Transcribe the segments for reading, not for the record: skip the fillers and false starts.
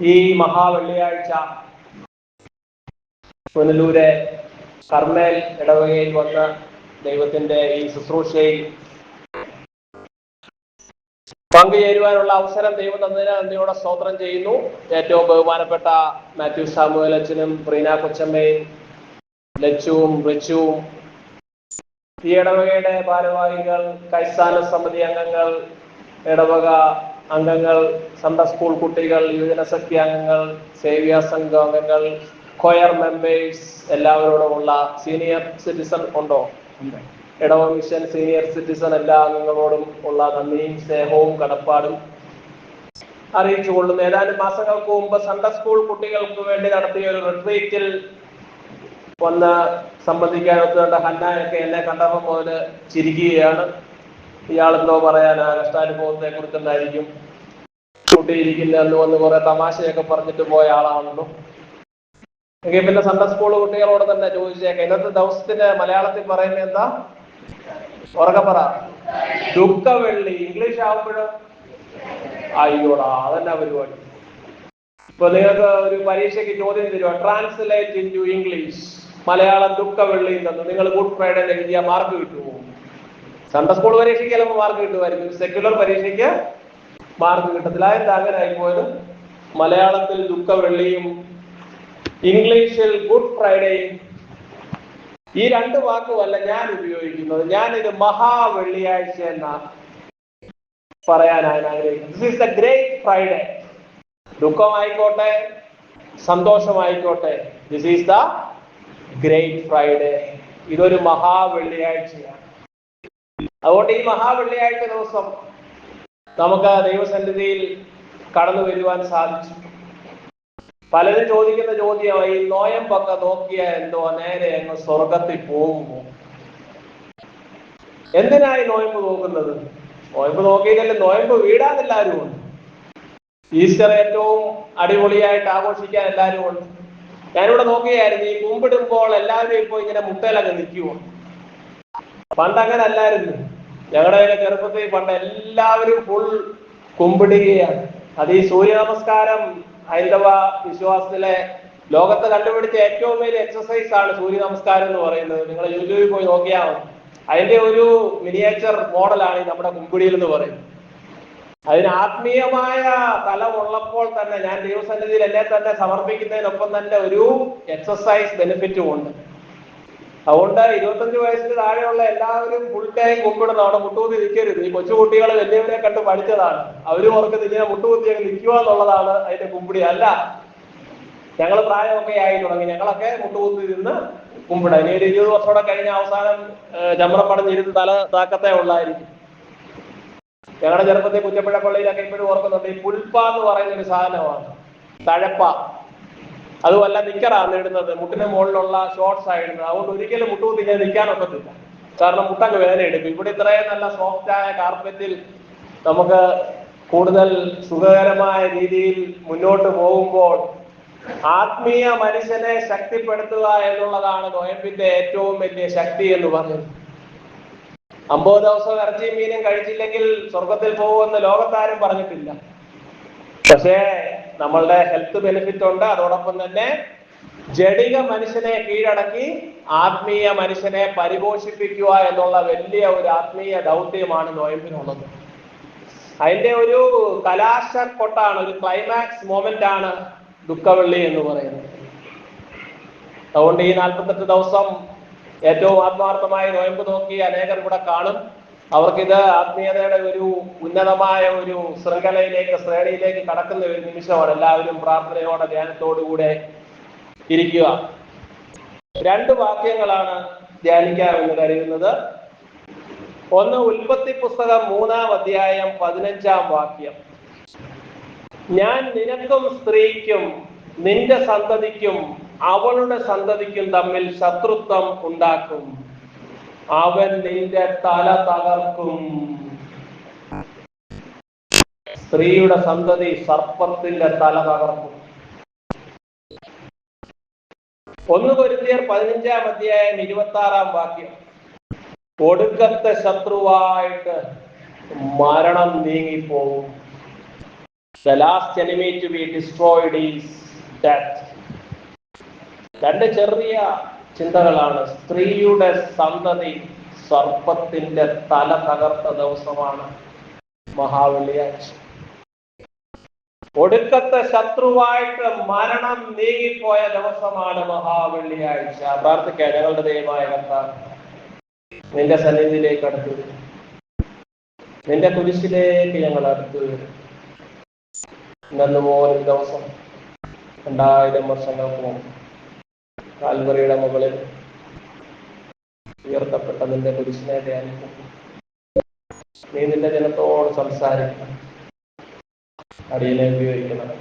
ഈ മഹാവെള്ളിയാഴ്ച പുനലൂരെ കർമ്മേൽ ഇടവകയിൽ വന്ന് ദൈവത്തിന്റെ ഈ ശുശ്രൂഷയിൽ പങ്കുചേരുവാനുള്ള അവസരം ദൈവം തന്നതിന് നന്ദിയോടെ സ്തോത്രം ചെയ്യുന്നു. ഏറ്റവും ബഹുമാനപ്പെട്ട മാത്യു സാമുവേൽ അച്ഛനും പ്രീന കൊച്ചമ്മയും ലച്ചുവും റിച്ചുവും, ഈ ഇടവകയുടെ ഭാരവാഹികൾ, കൈസ്ഥാന സമിതി അംഗങ്ങൾ, ഇടവക അംഗങ്ങൾ, സൺഡേ സ്കൂൾ കുട്ടികൾ, യുവജനശക്തി അംഗങ്ങൾ, സേവ്യ സംഘം അംഗങ്ങൾ, കൊയർ മെമ്പേഴ്സ്, എല്ലാവരോടുമുള്ള സീനിയർ സിറ്റിസൺ ഉണ്ടോ? ഇടവ മിഷൻ സീനിയർ സിറ്റിസൺ എല്ലാ അംഗങ്ങളോടും ഉള്ള നന്ദിയും സ്നേഹവും കടപ്പാടും അറിയിച്ചു കൊള്ളുന്നു. ഏതാനും മാസങ്ങൾക്ക് മുമ്പ് സൺഡേ സ്കൂൾ കുട്ടികൾക്ക് വേണ്ടി നടത്തിയ ഒരു റിട്രീറ്റിൽ വന്ന് സംബന്ധിക്കാൻ ഒത്തുകണ്ട ഹന്നായൊക്കെ എന്നെ കണ്ടപ്പോൾ മുതൽ ചിരിക്കുകയാണ്. ഇയാളെന്തോ പറയാൻ കഷ്ടാനുഭവത്തെ കുറിച്ചെന്നായിരിക്കും കൂട്ടിയിരിക്കുന്ന എന്ന് വന്ന് കുറെ തമാശയൊക്കെ പറഞ്ഞിട്ട് പോയ ആളാണല്ലോ. എങ്കിൽ പിന്നെ സൺഡേ സ്കൂൾ കുട്ടികളോട് തന്നെ ചോദിച്ചേക്കാം, ഇന്നത്തെ ദിവസത്തിന് മലയാളത്തിൽ പറയുന്നത് എന്താ? ഉറക്കെ പറ. ദുഃഖവെള്ളി. ഇംഗ്ലീഷ് ആവുമ്പോഴും അയ്യോടാ അതെന്നാ പരിപാടി. ഇപ്പൊ നിങ്ങൾക്ക് ഒരു പരീക്ഷയ്ക്ക് ചോദ്യം തരുമോ, translate into English, Malayalam ദുഃഖവെള്ളി തന്നു, നിങ്ങൾ ഗുഡ് ഫ്രൈഡേ എഴുതിയ മാർക്ക് കിട്ടുമോ? സൺഡേ സ്കൂൾ പരീക്ഷയ്ക്ക് ചിലപ്പോൾ മാർക്ക് കിട്ടുമായിരിക്കും, സെക്യുലർ പരീക്ഷയ്ക്ക് മാർക്ക് കിട്ടത്തില്ല. അതെന്താ അങ്ങനെ ആയിപ്പോയത്? മലയാളത്തിൽ ദുഃഖവെള്ളിയും ഇംഗ്ലീഷിൽ ഗുഡ് ഫ്രൈഡേയും ഈ രണ്ട് വാക്കുമല്ല ഞാൻ ഉപയോഗിക്കുന്നത്. ഞാനിത് മഹാവെള്ളിയാഴ്ച എന്നാ പറയാനാണ് ആഗ്രഹിക്കുന്നത്. This is the Great Friday. ദുഃഖമായിക്കോട്ടെ സന്തോഷമായിക്കോട്ടെ, this is the Great Friday. ഇതൊരു മഹാവെള്ളിയാഴ്ചയാണ്. അതുകൊണ്ട് ഈ മഹാവെള്ളിയാഴ്ച ദിവസം നമുക്ക് ദൈവസന്നിധിയിൽ കടന്നു വരുവാൻ സാധിച്ചു. പലരും ചോദിക്കുന്ന ചോദ്യമായി, നോയമ്പൊക്കെ നോക്കിയാൽ എന്തോ നേരെ അങ്ങ് സ്വർഗത്തിൽ പോകുമോ? എന്തിനായി നോയമ്പ് നോക്കുന്നത്? നോയമ്പ് നോക്കിയിട്ടല്ലേ നോയമ്പ് വീടാൻ എല്ലാവരും ഉണ്ട്. ഈസ്റ്റർ ഏറ്റവും അടിപൊളിയായിട്ട് ആഘോഷിക്കാൻ എല്ലാവരും ഉണ്ട്. ഞാനിവിടെ നോക്കിയായിരുന്നു, ഈ കുമ്പിടുമ്പോൾ എല്ലാവരും ഇപ്പൊ ഇങ്ങനെ മുട്ടയിലൊക്കെ നിൽക്കുമോ? പണ്ടങ്ങനെ അല്ലായിരുന്നു. ഞങ്ങളുടെയൊക്കെ ചെറുപ്പത്തിൽ പണ്ട് എല്ലാവരും ഫുൾ കുമ്പിടുകയാണ്. അത് ഈ സൂര്യ നമസ്കാരം ഹൈന്ദവ വിശ്വാസത്തിലെ ലോകത്ത് കണ്ടുപിടിച്ച ഏറ്റവും വലിയ എക്സസൈസ് ആണ് സൂര്യ നമസ്കാരം എന്ന് പറയുന്നത്. നിങ്ങൾ യൂട്യൂബിൽ പോയി നോക്കിയാൽ മതി. അതിന്റെ ഒരു മിനിയേച്ചർ മോഡലാണ് നമ്മുടെ കുമ്പിടിയിൽ എന്ന് പറയുന്നത്. അതിന് ആത്മീയമായ തലമുള്ളപ്പോൾ തന്നെ ഞാൻ ദൈവസന്നിധിയിൽ എന്നെ തന്നെ സമർപ്പിക്കുന്നതിനൊപ്പം തന്നെ ഒരു എക്സസൈസ് ബെനിഫിറ്റും ഉണ്ട്. അതുകൊണ്ട് 25 വയസ്സിന് താഴെയുള്ള എല്ലാവരും ഫുൾ ടൈം കുമ്പിടുന്ന, അവിടെ മുട്ടുകുത്തി നിൽക്കരുത്. ഈ കൊച്ചുകുട്ടികൾ വലിയവരെ കണ്ട് പഠിച്ചതാണ്. അവരും ഓർക്കുന്നത് ഇങ്ങനെ മുട്ടുകുത്തി നിൽക്കുക എന്നുള്ളതാണ് അതിന്റെ കുമ്പിടി. അല്ല, ഞങ്ങൾ പ്രായമൊക്കെ ആയി തുടങ്ങി, ഞങ്ങളൊക്കെ മുട്ടുകുത്തി നിന്ന് കുമ്പിട. ഇനി ഒരു 20 വർഷത്തോടെ കഴിഞ്ഞ അവസാനം ചമ്രം പടഞ്ഞിരുന്ന് തല താക്കത്തെ ഉള്ളായിരിക്കും. ഞങ്ങളുടെ ചെറുപ്പത്തിൽ കുറ്റപ്പുഴ പള്ളിയിലൊക്കെ ഇപ്പോഴും ഓർക്കുന്നുണ്ട്, ഈ പുൽപ്പ എന്ന് പറയുന്ന ഒരു സാധനമാണ്, തഴപ്പ. അതുമല്ല നിക്കറാണ് ഇടുന്നത്, മുട്ടിന് മുകളിലുള്ള ഷോർട്സ് ആയിടുന്നത്. അതുകൊണ്ട് ഒരിക്കലും മുട്ടുകുത്തി ഞാൻ നിൽക്കാനൊക്കത്തില്ല, കാരണം മുട്ടങ്ങ് വേദന എടുക്കും. ഇവിടെ ഇത്രയും നല്ല സോഫ്റ്റ് ആയ കാർപ്പറ്റിൽ നമുക്ക് കൂടുതൽ സുഖകരമായ രീതിയിൽ മുന്നോട്ട് പോകുമ്പോൾ ആത്മീയ മനുഷ്യനെ ശക്തിപ്പെടുത്തുക എന്നുള്ളതാണ് നോയമ്പിന്റെ ഏറ്റവും വലിയ ശക്തി എന്ന് പറയുന്നത്. 50 ദിവസം ഇറച്ചിയും മീനും കഴിച്ചില്ലെങ്കിൽ സ്വർഗത്തിൽ പോകുമെന്ന് ലോകത്താരും പറഞ്ഞിട്ടില്ല. പക്ഷേ നമ്മളുടെ ഹെൽത്ത് ബെനിഫിറ്റ് ഉണ്ട്. അതോടൊപ്പം തന്നെ ജഡിക മനുഷ്യനെ കീഴടക്കി ആത്മീയ മനുഷ്യനെ പരിപോഷിപ്പിക്കുക എന്നുള്ള വലിയ ഒരു ആത്മീയ ദൗത്യമാണ് നോയമ്പിനുള്ളത്. അതിന്റെ ഒരു കലാശക്കൊട്ടാണ്, ഒരു ക്ലൈമാക്സ് മൊമെന്റ് ആണ് ദുഃഖവെള്ളി എന്ന് പറയുന്നത്. അതുകൊണ്ട് ഈ 48 ദിവസം ഏറ്റവും ആത്മാർത്ഥമായി നോയമ്പ് നോക്കി അനേകർ ഇവിടെ കാണും. അവർക്കിത് ആത്മീയതയുടെ ഒരു ഉന്നതമായ ഒരു ശൃംഖലയിലേക്ക്, ശ്രേണിയിലേക്ക് കടക്കുന്ന ഒരു നിമിഷമാണ്. എല്ലാവരും പ്രാർത്ഥനയോടെ ധ്യാനത്തോടുകൂടെ ഇരിക്കുക. 2 വാക്യങ്ങളാണ് ധ്യാനിക്കാമെന്ന് കരുതുന്നത്. ഒന്ന്, ഉൽപ്പത്തി പുസ്തകം 3-ാം അധ്യായം 15-ാം വാക്യം. ഞാൻ നിനക്കും സ്ത്രീക്കും നിന്റെ സന്തതിക്കും അവളുടെ സന്തതിക്കും തമ്മിൽ ശത്രുത്വം ഉണ്ടാക്കും, അവൻ നിന്റെ തല തകർക്കും. സ്ത്രീയുടെ സന്തതി സർപ്പത്തിന്റെ തല തകർക്കും. 1 കൊരിന്ത്യർ 15-ാം അധ്യായം 26-ാം വാക്യം. ഒടുക്കത്തെ ശത്രുവായിട്ട് മരണം നീങ്ങിപ്പോകും. The last enemy to be destroyed is death. രണ്ട് ചെറിയ ചിന്തകളാണ്. സ്ത്രീയുടെ സന്തതി സർപ്പത്തിന്റെ തല തകർത്ത ദിവസമാണ് മഹാവെള്ളിയാഴ്ച. ഒടുക്കത്തെ ശത്രുവായിട്ട് മരണം നീങ്ങിപ്പോയ ദിവസമാണ് മഹാവെള്ളിയാഴ്ച. പ്രാർത്ഥിക്കാം. ഞങ്ങളുടെ ദൈവമായ കർത്താവേ, നിന്റെ സന്നിധിയിലേക്ക് അടുത്തു വരും, നിന്റെ കുരിശിലേക്ക് ഞങ്ങൾ അടുത്തു വരും. ഇന്നതുപോലൊരു ദിവസം 2000 വർഷങ്ങൾക്ക് മുമ്പ് കാൽവറിയുടെ മുകളിൽ ഉയർത്തപ്പെട്ട നിന്റെ കുരിശിനെ ധ്യാനിക്കും. നീ നിന്റെ ജനത്തോട് സംസാരിക്കണം. അടിയനെ ഉപയോഗിക്കണം.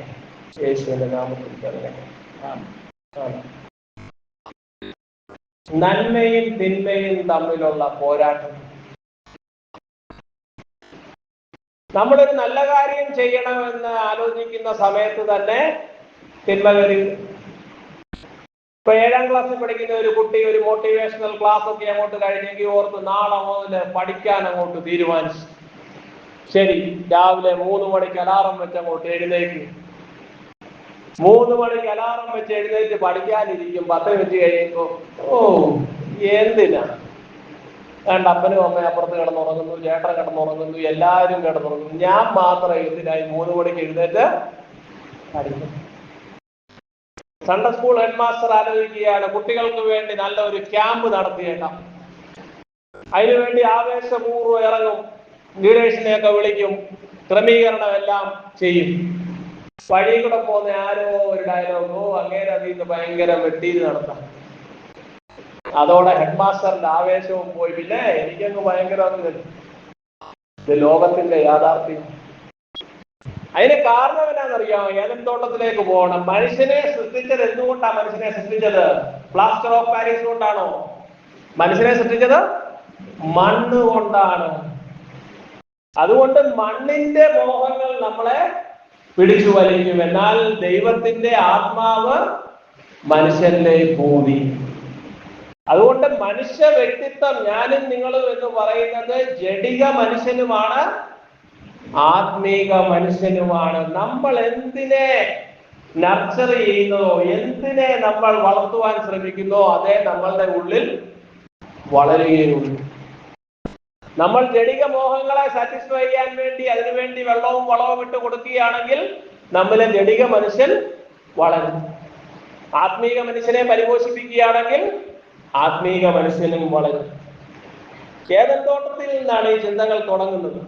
യേശുവിന്റെ നാമത്തിൽ തന്നെ. നന്മയും തിന്മയും തമ്മിലുള്ള പോരാട്ടം. നമ്മളൊരു നല്ല കാര്യം ചെയ്യണമെന്ന് ആലോചിക്കുന്ന സമയത്ത് തന്നെ തിന്മ കയറി. ഇപ്പൊ 7ാം ക്ലാസ്സിൽ പഠിക്കുന്ന ഒരു കുട്ടി ഒരു മോട്ടിവേഷണൽ ക്ലാസ് ഒക്കെ അങ്ങോട്ട് കഴിഞ്ഞെങ്കിൽ ഓർത്ത് നാളെ മുതൽ പഠിക്കാൻ അങ്ങോട്ട് തീരുമാനിച്ചു. ശരി, രാവിലെ 3 മണിക്ക് അലാറം വെച്ച് അങ്ങോട്ട് എഴുന്നേക്കും. 3 മണിക്ക് അലാറം വെച്ച് എഴുന്നേറ്റ് പഠിക്കാനിരിക്കും. 10 മിനിറ്റ് കഴിയുമ്പോ എന്തിനാ അപ്പനും അമ്മയും അപ്പുറത്ത് കിടന്നുറങ്ങുന്നു, ചേട്ടൻ കിടന്നുറങ്ങുന്നു, എല്ലാവരും കിടന്നുറങ്ങുന്നു, ഞാൻ മാത്രം എന്തിനായി 3 മണിക്ക് എഴുന്നേറ്റ് പഠിക്കും. സൺഡേ സ്കൂൾ ഹെഡ് മാസ്റ്റർ ആലോചിക്കുകയാണ് കുട്ടികൾക്ക് വേണ്ടി നല്ല ഒരു ക്യാമ്പ് നടത്തിയേക്കാം. അതിനുവേണ്ടി ആവേശപൂർവ്വം ഇറങ്ങും, ലീഡേഴ്സിനെയൊക്കെ വിളിക്കും, ക്രമീകരണം എല്ലാം ചെയ്യും. വഴി കൂടെ പോകുന്ന ആരോ ഒരു ഡയലോഗോ അങ്ങേരെ അതിൽ നിന്ന് ഭയങ്കര വെട്ടീര് നടത്താം. അതോടെ ഹെഡ് മാസ്റ്ററിന്റെ ആവേശവും പോയി. പിന്നെ എനിക്കങ്ങ് ഭയങ്കര ഇത് ലോകത്തിന്റെ യാഥാർത്ഥ്യം. അതിന് കാരണം എന്നാണെന്നറിയാമോ? ഏദൻ തോട്ടത്തിലേക്ക് പോകണം. മനുഷ്യനെ സൃഷ്ടിച്ചത് എന്തുകൊണ്ടാണ്? മനുഷ്യനെ സൃഷ്ടിച്ചത് പ്ലാസ്റ്റർ ഓഫ് പാരീസ് കൊണ്ടാണോ? മനുഷ്യനെ സൃഷ്ടിച്ചത് മണ്ണ് കൊണ്ടാണ്. അതുകൊണ്ട് മണ്ണിന്റെ മോഹങ്ങൾ നമ്മളെ പിടിച്ചു വലിക്കും. എന്നാൽ ദൈവത്തിന്റെ ആത്മാവ് മനുഷ്യനിലേക്ക് ഊതി. അതുകൊണ്ട് മനുഷ്യ വ്യക്തിത്വം, ഞാനും നിങ്ങളും എന്ന് പറയുന്നത് ജഡിക മനുഷ്യനുമാണ്, ആത്മീക മനുഷ്യനുമാണ്. നമ്മൾ എന്തിനെ നർച്ചർ ചെയ്യുന്നതോ, എന്തിനെ നമ്മൾ വളർത്തുവാൻ ശ്രമിക്കുന്നോ അതേ നമ്മളുടെ ഉള്ളിൽ വളരുകയുള്ളൂ. നമ്മൾ ജഡിക മോഹങ്ങളെ സാറ്റിസ്ഫൈ ചെയ്യാൻ വേണ്ടി അതിനുവേണ്ടി വെള്ളവും വളവും ഇട്ട് കൊടുക്കുകയാണെങ്കിൽ നമ്മിലെ ജഡിക മനുഷ്യൻ വളരും. ആത്മീക മനുഷ്യനെ പരിപോഷിപ്പിക്കുകയാണെങ്കിൽ ആത്മീക മനുഷ്യനും വളരും. ഏദൻ തോട്ടത്തിൽ നിന്നാണ് ഈ ചിന്തകൾ തുടങ്ങുന്നത്.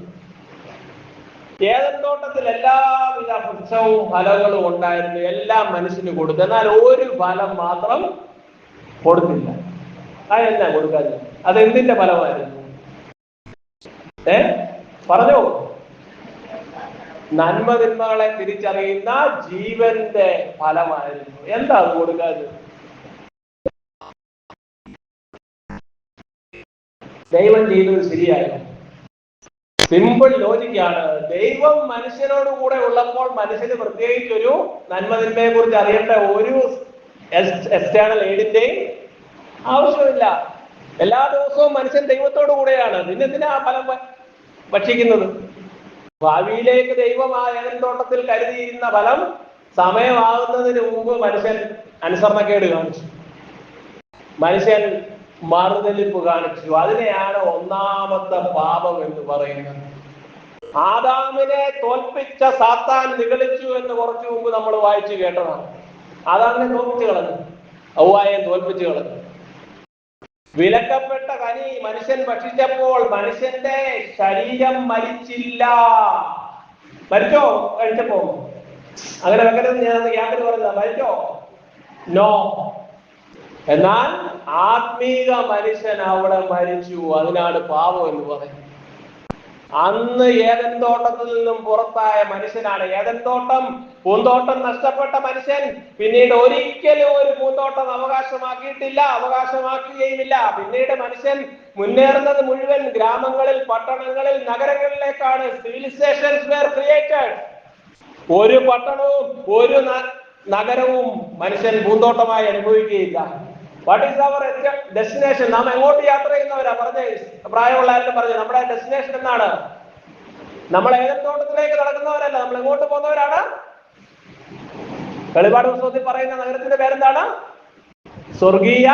ഏദൻ തോട്ടത്തിൽ എല്ലാവിധ വൃക്ഷവും ഫലങ്ങളും ഉണ്ടായിരുന്നു, എല്ലാം മനുഷ്യന് കൊടുത്തു. എന്നാൽ ഒരു ഫലം മാത്രം കൊടുത്തില്ല. അതെന്നാ കൊടുക്കാതെ? അതെന്തിന്റെ ഫലമായിരുന്നു? പറഞ്ഞോ? നന്മ തിന്മകളെ തിരിച്ചറിയുന്ന ജീവന്റെ ഫലമായിരുന്നു. എന്താ അത് കൊടുക്കാതെ? ദൈവം ചെയ്തത് ശരിയായിരുന്നു. സിമ്പിൾ ലോജിക്കാണ്. ദൈവം മനുഷ്യനോട് കൂടെ ഉള്ളപ്പോൾ മനുഷ്യന് പ്രത്യേകിച്ച് ഒരു നന്മതിന്മയെ കുറിച്ച് അറിയേണ്ട ഒരു എക്സ്റ്റേണൽ എയ്ഡിന്റെയും ആവശ്യമില്ല. എല്ലാ ദിവസവും മനുഷ്യൻ ദൈവത്തോടു കൂടെയാണ്. പിന്നെ എന്തിനാ ഫലം ഭക്ഷിക്കുന്നത്? ഭാവിയിലേക്ക് ദൈവം ആ ഏദൻ തോട്ടത്തിൽ കരുതിയിരുന്ന ഫലം സമയമാകുന്നതിന് മുമ്പ് മനുഷ്യൻ അനുസരണക്കേട് കാണിച്ചു, മനുഷ്യൻ മറുതലിപ്പ് കാണിച്ചു. അതിനെയാണ് ഒന്നാമത്തെ പാപം എന്ന് പറയുന്നത്. ആദാമിനെ തോൽപ്പിച്ച സാത്താൻ നിഗളിച്ചു എന്ന് കുറച്ചു മുമ്പ് നമ്മൾ വായിച്ചു കേട്ടതാണ്. ആദാമിനെ തോൽപ്പിച്ചു കളഞ്ഞു, ഹവ്വായെ തോൽപ്പിച്ചു കളഞ്ഞു. വിലക്കപ്പെട്ട കനി മനുഷ്യൻ ഭക്ഷിച്ചപ്പോൾ മനുഷ്യന്റെ ശരീരം മരിച്ചില്ല. മരിച്ചോ? കഴിച്ചപ്പോ അങ്ങനെ വെക്കരുത്. ഞാൻ ക്യാമ്പിൽ പറഞ്ഞതാ. മരിച്ചോ? നോ. എന്നാൽ ആത്മീക മനുഷ്യൻ അവിടെ മരിച്ചു. അതിനാണ് പാപം എന്ന് പറയുന്നത്. അന്ന് ഏദൻ തോട്ടത്തിൽ നിന്നും പുറത്തായ മനുഷ്യനാണ്. ഏദൻ തോട്ടം, പൂന്തോട്ടം നഷ്ടപ്പെട്ട മനുഷ്യൻ പിന്നീട് ഒരിക്കലും ഒരു പൂന്തോട്ടം അവകാശമാക്കിയിട്ടില്ല, അവകാശമാക്കുകയുമില്ല. പിന്നീട് മനുഷ്യൻ മുന്നേറുന്നത് മുഴുവൻ ഗ്രാമങ്ങളിൽ, പട്ടണങ്ങളിൽ, നഗരങ്ങളിലേക്കാണ്. Civilisations wear created. ഒരു പട്ടണവും ഒരു നഗരവും മനുഷ്യൻ പൂന്തോട്ടമായി അനുഭവിക്കുകയില്ല. What is our destination? നാം എങ്ങോട്ട് യാത്ര ചെയ്യുന്നവരാ? പറഞ്ഞ പ്രായമുള്ളവരുടെ പറഞ്ഞു നമ്മുടെ ഡെസ്റ്റിനേഷൻ എന്നാണ് നമ്മൾ ഏതൻ തോട്ടത്തിലേക്ക് നടക്കുന്നവരല്ല, നമ്മൾ എങ്ങോട്ട് പോകുന്നവരാണ്? വെളിപാട് പുസ്തകത്തിൽ പറയുന്ന നഗരത്തിന്റെ പേരെന്താണ്? സ്വർഗീയ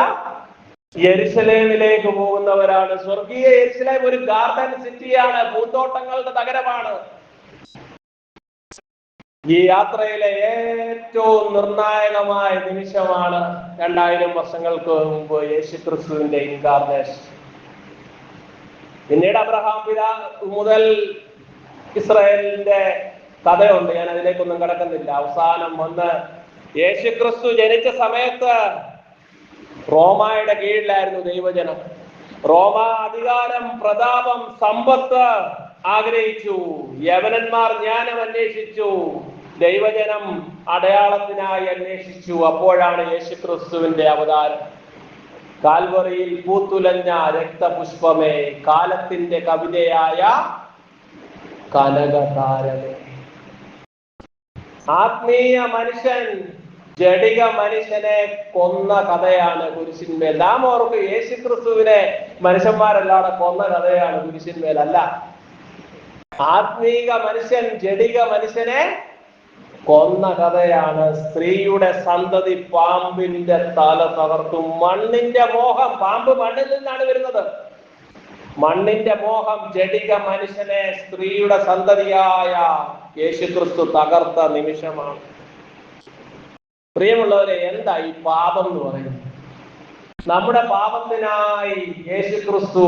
യെരുശലേമിലേക്ക് പോകുന്നവരാണ്. സ്വർഗീയ യെരുശലേം ഒരു ഗാർഡൻ സിറ്റിയാണ്, പൂന്തോട്ടങ്ങളുടെ നഗരമാണ്. ഈ യാത്രയിലെ ഏറ്റവും നിർണായകമായ നിമിഷമാണ് 2000 വർഷങ്ങൾക്ക് മുമ്പ് യേശുക്രിസ്തുവിന്റെ ഇൻകാർണേഷൻ. പിന്നീട് അബ്രഹാം പിതാവ് മുതൽ ഇസ്രായേലിന്റെ കഥയുണ്ട്, ഞാൻ അതിലേക്കൊന്നും കിടക്കുന്നില്ല. അവസാനം വന്ന് യേശുക്രിസ്തു ജനിച്ച സമയത്ത് റോമായുടെ കീഴിലായിരുന്നു ദൈവജനം. റോമ അധികാരം, പ്രതാപം, സമ്പത്ത് ആഗ്രഹിച്ചു. യവനന്മാർ ജ്ഞാനം അന്വേഷിച്ചു. ദൈവജനം അടയാളത്തിനായി അന്വേഷിച്ചു. അപ്പോഴാണ് യേശുക്രിസ്തുവിന്റെ അവതാരം. കാൽവറിയിൽ പൂത്തുലഞ്ഞ രക്തപുഷ്പമേ, കാലത്തിന്റെ കവിതയായ കനകതാരമേ. ആത്മീയ മനുഷ്യൻ ജഡിക മനുഷ്യനെ കൊന്ന കഥയാണ് കുരിശിന്മേൽ. നാം ഓർക്ക് യേശുക്രിസ്തുവിനെ മനുഷ്യന്മാരല്ലാതെ കൊന്ന കഥയാണ് കുരിശിന്മേൽ അല്ല. ആത്മീക മനുഷ്യൻ ജഡിക മനുഷ്യനെ കൊന്ന കഥയാണ്. സ്ത്രീയുടെ സന്തതി പാമ്പിന്റെ തല തകർത്തു. മണ്ണിന്റെ മോഹം, പാമ്പ് മണ്ണിൽ നിന്നാണ് വരുന്നത്. മണ്ണിന്റെ മോഹം ജഡിക മനുഷ്യനെ സ്ത്രീയുടെ സന്തതിയായ യേശുക്രിസ്തു തകർത്ത നിമിഷമാണ്. പ്രിയമുള്ളവരെ, എന്താ ഈ പാപം എന്ന് പറയുന്നത്? നമ്മുടെ പാപത്തിനായി യേശുക്രിസ്തു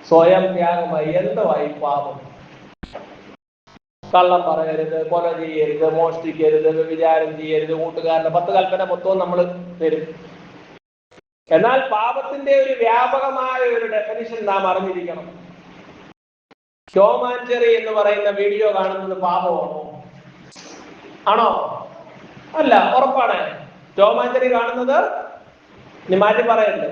സ്വയം ത്യാഗമായി. എന്തുവാ ഈ പാപം? കള്ളം പറയരുത്, കൊല ചെയ്യരുത്, മോഷ്ടിക്കരുത്, വ്യഭിചാരം ചെയ്യരുത്, കൂട്ടുകാരന്റെ 10 കൽപ്പന മൊത്തവും നമ്മൾ തരും. എന്നാൽ പാപത്തിന്റെ ഒരു വ്യാപകമായ ഒരു ഡെഫിനിഷൻ നാം അറിഞ്ഞിരിക്കണം. ടോം ആൻഡ് ജെറി എന്ന് പറയുന്ന വീഡിയോ കാണുന്നത് പാപമാണോ? ആണോ? അല്ല, ഉറപ്പാണ്. ടോം ആൻഡ് ജെറി കാണുന്നത് നീ മാറ്റി പറയല്ലേ.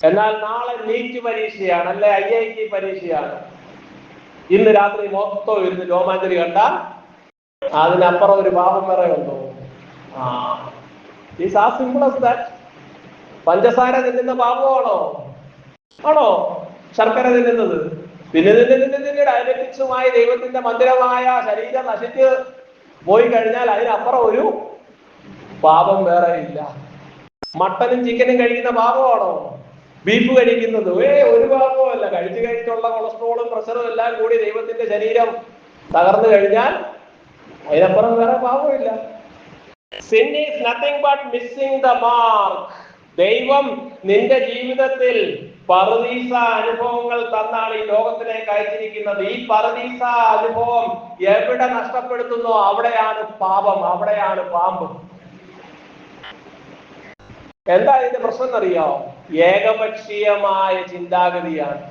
എന്നാൽ നാളെ നീറ്റ് പരീക്ഷയാണ്, അല്ലെ IIT പരീക്ഷയാണ്. ഇന്ന് രാത്രി മൊത്തം ഇരുന്ന് ടോം ആൻഡ് ജെറി കണ്ടാൽ അതിനപ്പുറം ഒരു പാപം വേറെ ഉണ്ടോ? It's as simple as that. പഞ്ചസാര തിന്നുന്ന പാപമാണോ? ആണോ? ശർക്കര തിന്നുന്നത്? പിന്നെ ഡയബറ്റിക്സുമായി ദൈവത്തിന്റെ മന്ദിരമായ ശരീരം നശിച്ച് പോയി കഴിഞ്ഞാൽ അതിനപ്പുറം ഒരു പാപം വേറെ ഇല്ല. മട്ടനും ചിക്കനും കഴിക്കുന്ന പാപമാണോ? ബീഫ് കഴിക്കുന്നത്? ഒരു പാപമല്ല. കഴിച്ചുള്ള കൊളസ്ട്രോളും പ്രഷറും എല്ലാം കൂടി ദൈവത്തിന്റെ ശരീരം തകർന്നു കഴിഞ്ഞാൽ അതിനപ്പുറം വേറെ പാപമില്ല. Sin is nothing but missing the mark. ദൈവം നിന്റെ ജീവിതത്തിൽ പറുദീസ അനുഭവങ്ങൾ തന്നാണ് ഈ ലോകത്തിലേക്ക് അയച്ചിരിക്കുന്നത്. ഈ പറുദീസ അനുഭവം എവിടെ നഷ്ടപ്പെടുത്തുന്നോ അവിടെയാണ് പാപം, അവിടെയാണ് പാമ്പ്. എന്താ ഇതിന്റെ പ്രശ്നം എന്നറിയോ? ഏകപക്ഷീയമായ ചിന്താഗതിയാണ്.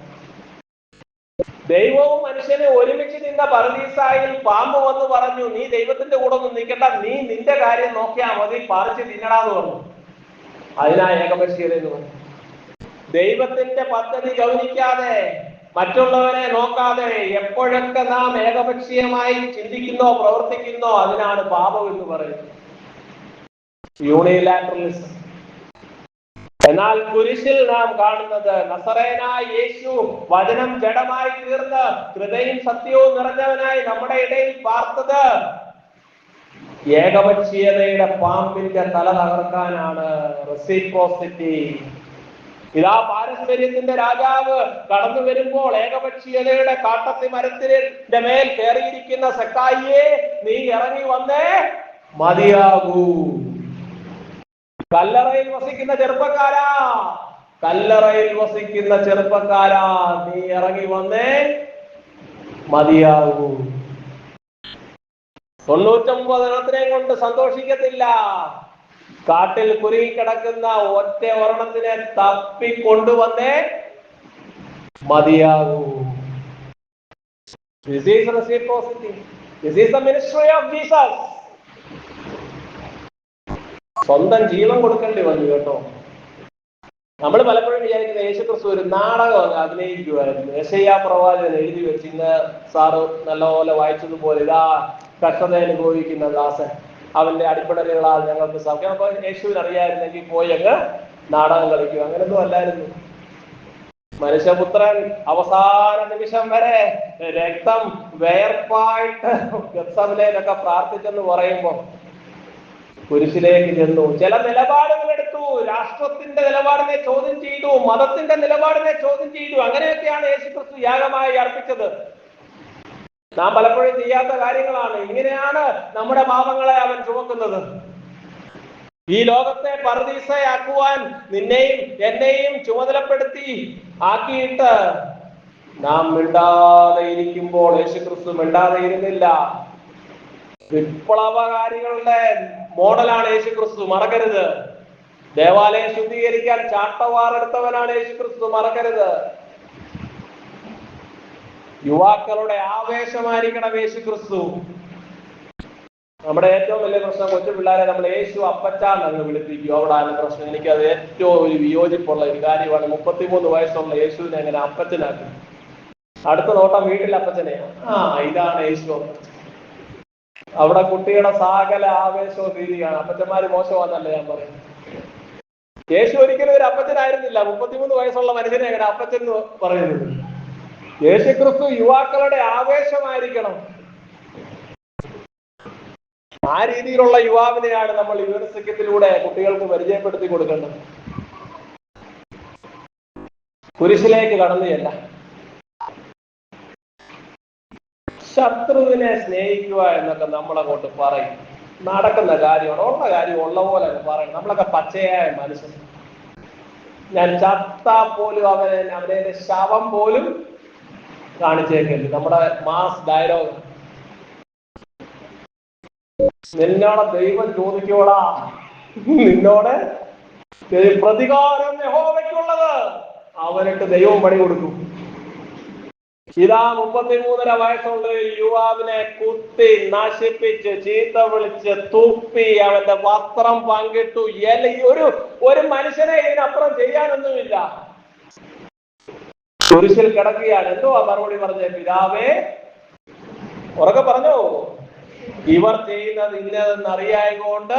ദൈവവും മനുഷ്യനെ ഒരുമിച്ച് നിന്ന പറുദീസായിൽ പാമ്പ് വന്ന് പറഞ്ഞു, നീ ദൈവത്തിന്റെ കൂടെ ഒന്നും നിൽക്കണ്ട, നീ നിന്റെ കാര്യം നോക്കിയാൽ മതി, പറിച്ച് തിന്നടാന്ന് പറഞ്ഞു. അതിനാ ഏകപക്ഷീയത എന്ന് പറഞ്ഞു. ദൈവത്തിന്റെ പദ്ധതി ഗൗനിക്കാതെ, മറ്റുള്ളവരെ നോക്കാതെ എപ്പോഴൊക്കെ നാം ഏകപക്ഷീയമായി ചിന്തിക്കുന്നോ പ്രവർത്തിക്കുന്നോ അതിനാണ് പാപം എന്ന് പറയുന്നത്. യൂണിലാറ്ററലിസം. എന്നാൽ കുരിശിൽ നാം കാണുന്നത് നസറേനായ യേശു വചനം ജഡമായി തീർന്ന് ഹൃദയം സത്യവും നിറഞ്ഞവനായി നമ്മുടെ ഇടയിൽ പാർത്തത് ഏകപക്ഷീയതയുടെ പാമ്പിന്റെ തല തകർക്കാനാണ്. റെസിപ്രോസിറ്റി. ഇതാ പാരസ്പര്യത്തിന്റെ രാജാവ് കടന്നു വരുമ്പോൾ ഏകപക്ഷീയതയുടെ കാട്ടത്തി മരത്തിന്റെ മേൽ കയറിയിരിക്കുന്ന സക്കായിയെ, നീ ഇറങ്ങി വന്നേ മതിയാകൂ. കല്ലറയിൽ വസിക്കുന്ന ചെറുപ്പക്കാരാ, കല്ലറയിൽ വസിക്കുന്ന ചെറുപ്പക്കാരാ, നീ ഇറങ്ങി വന്നേ മതിയാകൂ. 99 എണ്ണത്തിനെ കൊണ്ട് സന്തോഷിക്കത്തില്ല. കാട്ടിൽ കുരുങ്ങിക്കിടക്കുന്ന ഒറ്റ ഒരെണ്ണത്തിനെ തപ്പിക്കൊണ്ടുവന്നേ മതിയാകൂ. This is reciprocity. This is the ministry of Jesus. സ്വന്തം ജീവൻ കൊടുക്കേണ്ടി വന്നു കേട്ടോ. നമ്മൾ പലപ്പോഴും വിചാരിക്കുന്നത് യേശുക്രിസ്തു ഒരു നാടകം അഭിനയിക്കുമായിരുന്നു. യെശയ്യാ പ്രവാചകൻ എഴുതി വെച്ച്, ഇന്ന് സാറ് നല്ലപോലെ വായിച്ചതുപോലെ, ഇതാ കഷ്ടത അനുഭവിക്കുന്ന ദാസൻ, അവന്റെ അടിപ്പടലുകളാൽ ഞങ്ങൾക്ക് സൗഖ്യം. അപ്പൊ യേശുവിന് അറിയായിരുന്നെങ്കിൽ പോയി അങ്ങ് നാടകം കളിക്കും. അങ്ങനൊന്നും അല്ലായിരുന്നു. മനുഷ്യപുത്രൻ അവസാന നിമിഷം വരെ രക്തം വേർപ്പായിട്ട് ഗത്സമനയിലൊക്കെ പ്രാർത്ഥിച്ചെന്ന് പറയുമ്പോ കുരിശിലേക്ക് ചെന്നു. ചില നിലപാടുകൾ എടുത്തു. രാഷ്ട്രത്തിന്റെ നിലപാടിനെ ചോദ്യം ചെയ്തു, മതത്തിന്റെ നിലപാടിനെ ചോദ്യം ചെയ്തു. അങ്ങനെയൊക്കെയാണ് യേശുക്രിസ്തു യാഗമായി അർപ്പിച്ചത്. നാം പലപ്പോഴും ചെയ്യാത്ത കാര്യങ്ങളാണ്. ഇങ്ങനെയാണ് നമ്മുടെ പാപങ്ങളെ അവൻ ചുമക്കുന്നത്. ഈ ലോകത്തെ പറുദീസയാക്കുവാൻ നിന്നെയും എന്നെയും ചുമതലപ്പെടുത്തി ആക്കിയിട്ട് നാം മിണ്ടാതെ ഇരിക്കുമ്പോൾ യേശുക്രിസ്തു മിണ്ടാതെ ഇരുന്നില്ല. വിപ്ലവകാരികളുടെ മോഡലാണ് യേശുക്രിസ്തു, മറക്കരുത്. ദേവാലയം ശുദ്ധീകരിക്കാൻ ചാട്ടവാറെടുത്തവനാണ് യേശുക്രിസ്തു, മറക്കരുത്. യുവാക്കളുടെ ആവേശമായിരിക്കണം യേശുക്രിസ്തു. നമ്മുടെ ഏറ്റവും വലിയ പ്രശ്നം, കൊച്ചു പിള്ളേരെ നമ്മൾ യേശു അപ്പച്ചാന്ന് അങ്ങ് വിളിപ്പിക്കും. അവിടാണ് പ്രശ്നം. എനിക്കത് ഏറ്റവും ഒരു വിയോജിപ്പുള്ള ഒരു കാര്യമാണ്. 33 വയസ്സുള്ള യേശുവിനെ എങ്ങനെ അപ്പച്ചനാക്കും? അടുത്ത നോട്ടം വീട്ടിൽ അപ്പച്ചനെയാണ്. ഇതാണ് യേശു. അവിടെ കുട്ടിയുടെ സകല ആവേശവും രീതിയാണ്. അപ്പച്ചന്മാര് മോശമാണെന്നല്ല ഞാൻ പറയും. യേശു ഒരിക്കലും ഒരു അപ്പച്ചനായിരുന്നില്ല. 33 വയസ്സുള്ള മനുഷ്യനെ എങ്ങനെ അപ്പച്ചൻ എന്ന് പറയുന്നത്? യേശുക്രിസ്തു യുവാക്കളുടെ ആവേശമായിരിക്കണം. ആ രീതിയിലുള്ള യുവാവിനെയാണ് നമ്മൾ യുവനസഖ്യത്തിലൂടെ കുട്ടികൾക്ക് പരിചയപ്പെടുത്തി കൊടുക്കേണ്ടത്. കുരിശിലേക്ക് കടന്നുചെല്ല. ശത്രുവിനെ സ്നേഹിക്കുക എന്നൊക്കെ നമ്മളങ്ങോട്ട് പറയും. നടക്കുന്ന കാര്യമാണ്. ഉള്ള കാര്യം ഉള്ള പോലെ പറയണം. നമ്മളൊക്കെ പച്ചയായ മനുഷ്യൻ. ഞാൻ ചത്താ പോലും അവനെ ശവം പോലും കാണിച്ചേക്കരുത്. നമ്മുടെ മാസ് ഡയലോഗ്. നിന്നോട് ദൈവം ചോദിക്കോളാ, നിന്നോട് പ്രതികാരം യഹോവയ്ക്കുള്ളത്. അവനിട്ട് ദൈവം പണി കൊടുക്കും. ഇതാ 33.5 വയസ്സുള്ള യുവാവിനെ കുത്തി നശിപ്പിച്ച് ചീത്ത വിളിച്ച് തുപ്പി അവന്റെ വസ്ത്രം പങ്കിട്ടു. ഒരു മനുഷ്യനെ ഇതിനപ്പുറം ചെയ്യാനൊന്നുമില്ല. കുരിശിൽ കിടക്കുകയാണ്. എന്തുവാ മറുപടി പറഞ്ഞ? പിതാവേ, ഉറക്കെ പറഞ്ഞോ, ഇവർ ചെയ്യുന്നത് ഇന്നതെന്ന് അറിയായതുകൊണ്ട്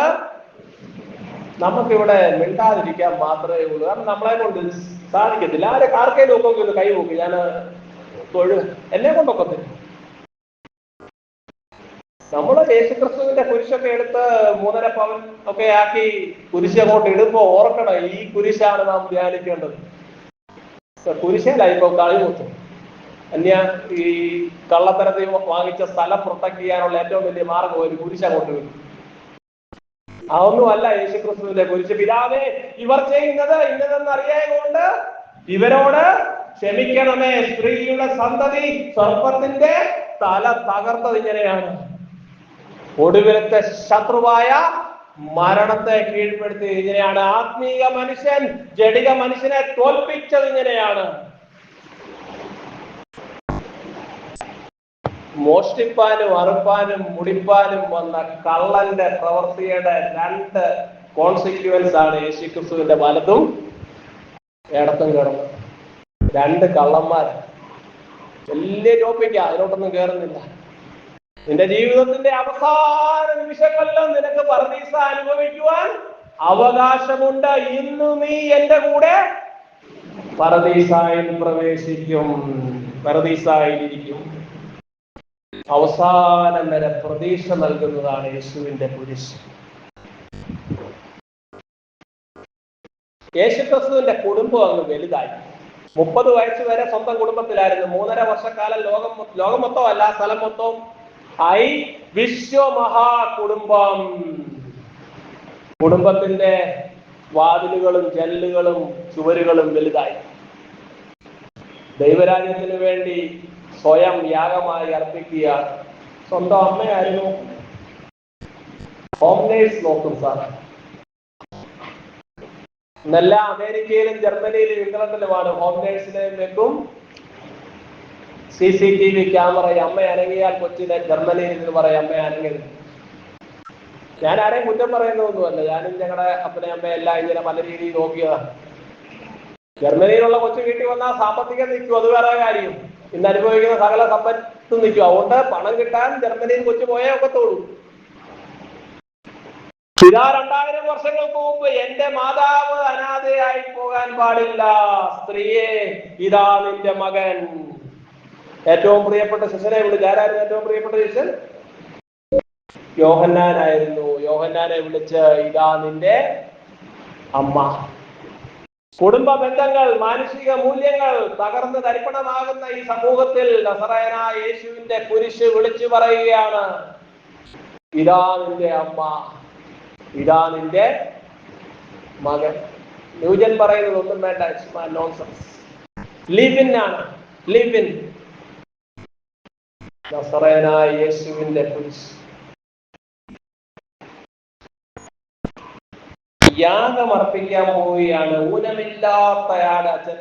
നമുക്കിവിടെ മിണ്ടാതിരിക്കാൻ മാത്രമേ ഉള്ളൂ. കാരണം നമ്മളെ കൊണ്ട് സാധിക്കത്തില്ല. ആർക്കേലും ഒക്കെ ഒന്ന് കൈ നോക്കി, ഞാൻ എന്നെ കൊണ്ടൊക്കെ നമ്മള് യേശുക്രിസ്തുവിന്റെ കുരിശൊക്കെ എടുത്ത് 3.5 പവൻ ഒക്കെ ആക്കി കുരിശ് അങ്ങോട്ട് ഇടുമ്പോ ഓർക്കണം, ഈ കുരിശാണ് നാം ധ്യാനിക്കേണ്ടത്. കുരിശല്ല ഇപ്പൊ കളിമുത്തും ഈ കള്ളത്തരത്തിൽ വാങ്ങിച്ച സ്ഥലം പ്രൊട്ടക്ട് ചെയ്യാനുള്ള ഏറ്റവും വലിയ മാർഗം ഒരു കുരിശ് അങ്ങോട്ട് വരും. അതൊന്നുമല്ല യേശുക്രിസ്തുവിന്റെ കുരിശ്. പിതാവേ, ഇവർ ചെയ്യുന്നത് ഇന്നതെന്ന് അറിയായതുകൊണ്ട് ഇവരോട് ക്ഷമിക്കണമേ. സ്ത്രീയുടെ സന്തതി സർപ്പത്തിന്റെ തല തകർത്തത് ഇങ്ങനെയാണ്. ഒടുവിലത്തെ ശത്രുവായ മരണത്തെ കീഴ്പ്പെടുത്തി ഇങ്ങനെയാണ്. ആത്മീയ മനുഷ്യൻ ജഡിക മനുഷ്യനെ തോൽപ്പിച്ചത് ഇങ്ങനെയാണ്. മോഷ്ടിപ്പാനും അറുപ്പാനും മുടിപ്പാനും വന്ന കള്ളന്റെ പ്രവൃത്തിയുടെ 2 കോൺസിക്വൻസ് ആണ് യേശുക്രിസ്തുവിന്റെ വലതും ഇടത്തും കിടന്നത്. 2 കള്ളന്മാര്. വലിയ ടോപ്പിക്കാ, അതിലോട്ടൊന്നും കേറുന്നില്ല. നിന്റെ ജീവിതത്തിന്റെ അവസാന നിമിഷങ്ങളിലും നിനക്ക് പറുദീസ അനുഭവിക്കുവാൻ അവകാശമുണ്ട്. ഇന്ന് നീ എന്റെ കൂടെ പറുദീസയിൽ പ്രവേശിക്കും, പറുദീസയിലിരിക്കും. അവസാനം വരെ പ്രതീക്ഷ നൽകുന്നതാണ് യേശുവിന്റെ കുരിശ്. യേശുക്രിസ്തുവിന്റെ കുടുംബം അങ്ങ് വലുതായി. 30 വയസ്സ് വരെ സ്വന്തം കുടുംബത്തിലായിരുന്നു. 3.5 വർഷക്കാലം ലോകം മൊത്തം അല്ല, സ്ഥലം മൊത്തം ആയി വിശ്വമഹാ കുടുംബം. കുടുംബത്തിന്റെ വാതിലുകളും ജനലുകളും ചുവരുകളും വലുതായി. ദൈവരാജ്യത്തിന് വേണ്ടി സ്വയം യാഗമായി അർപ്പിക്കുക. സ്വന്തം അമ്മയായിരുന്നു. ഹോം നേഴ്സ് നോക്കും സാർ. ഇന്നെല്ലാം അമേരിക്കയിലും ജർമ്മനിയിലും ഇംഗ്ലണ്ടിലുമാണ് ഹോം നേഴ്സിനെ വെക്കും. CCTV camera. അമ്മ അനങ്ങിയാൽ കൊച്ചിനെ ജർമ്മനിയിൽ നിന്ന് പറയും അമ്മ അനങ്ങരുത്. ഞാൻ ആരെയും കുറ്റം പറയുന്നതൊന്നുമല്ല. ഞാനും ഞങ്ങളുടെ അപ്പനെ അമ്മയെല്ലാം ഇങ്ങനെ പല രീതിയിൽ നോക്കിയതാണ്. ജർമ്മനിയിലുള്ള കൊച്ചു വീട്ടിൽ വന്നാൽ സാമ്പത്തികം നിൽക്കും, അത് വേറെ കാര്യം. ഇന്ന് അനുഭവിക്കുന്ന സകല സമ്പത്തും നിൽക്കും. അതുകൊണ്ട് പണം കിട്ടാൻ ജർമ്മനിയിൽ കൊച്ചു പോയേ ഒക്കത്തുള്ളൂ. ഇതാ 2000 വർഷങ്ങൾക്ക് മുമ്പ് എന്റെ മാതാവ് അനാഥയായി പോകാൻ പാടില്ല, സ്ത്രീയെ ഇതാ നിന്റെ മകൻ. ഏറ്റവും പ്രിയപ്പെട്ട ശിഷ്യനെ വിളിച്ച്, ആരായിരുന്നു ഏറ്റവും പ്രിയപ്പെട്ട ശിഷ്യൻ? യോഹന്നാനായിരുന്നു. യോഹന്നാനെ വിളിച്ച് ഇതാ നിന്റെ അമ്മ. കുടുംബ ബന്ധങ്ങൾ, മാനുഷിക മൂല്യങ്ങൾ തകർന്ന് തരിപ്പണമാകുന്ന ഈ സമൂഹത്തിൽ നസറയനായ യേശുവിന്റെ കുരിശ് വിളിച്ചു പറയുകയാണ്, ഇതാ നിന്റെ അമ്മ, ഇതാ നിന്റെ മകൻ. ന്യൂജൻ പറയുന്നത് ഒന്നും വേണ്ട, നോൺസെൻസ്. ലിവ് ഇൻ ആണ്, ലിവ് ഇൻ. നസറയനായ യേശുവിന്റെ കുരിശ്. യാഗം അർപ്പിക്കാൻ പോവുകയാണ്. ഊനമില്ലാത്ത ആട്, അച്ഛൻ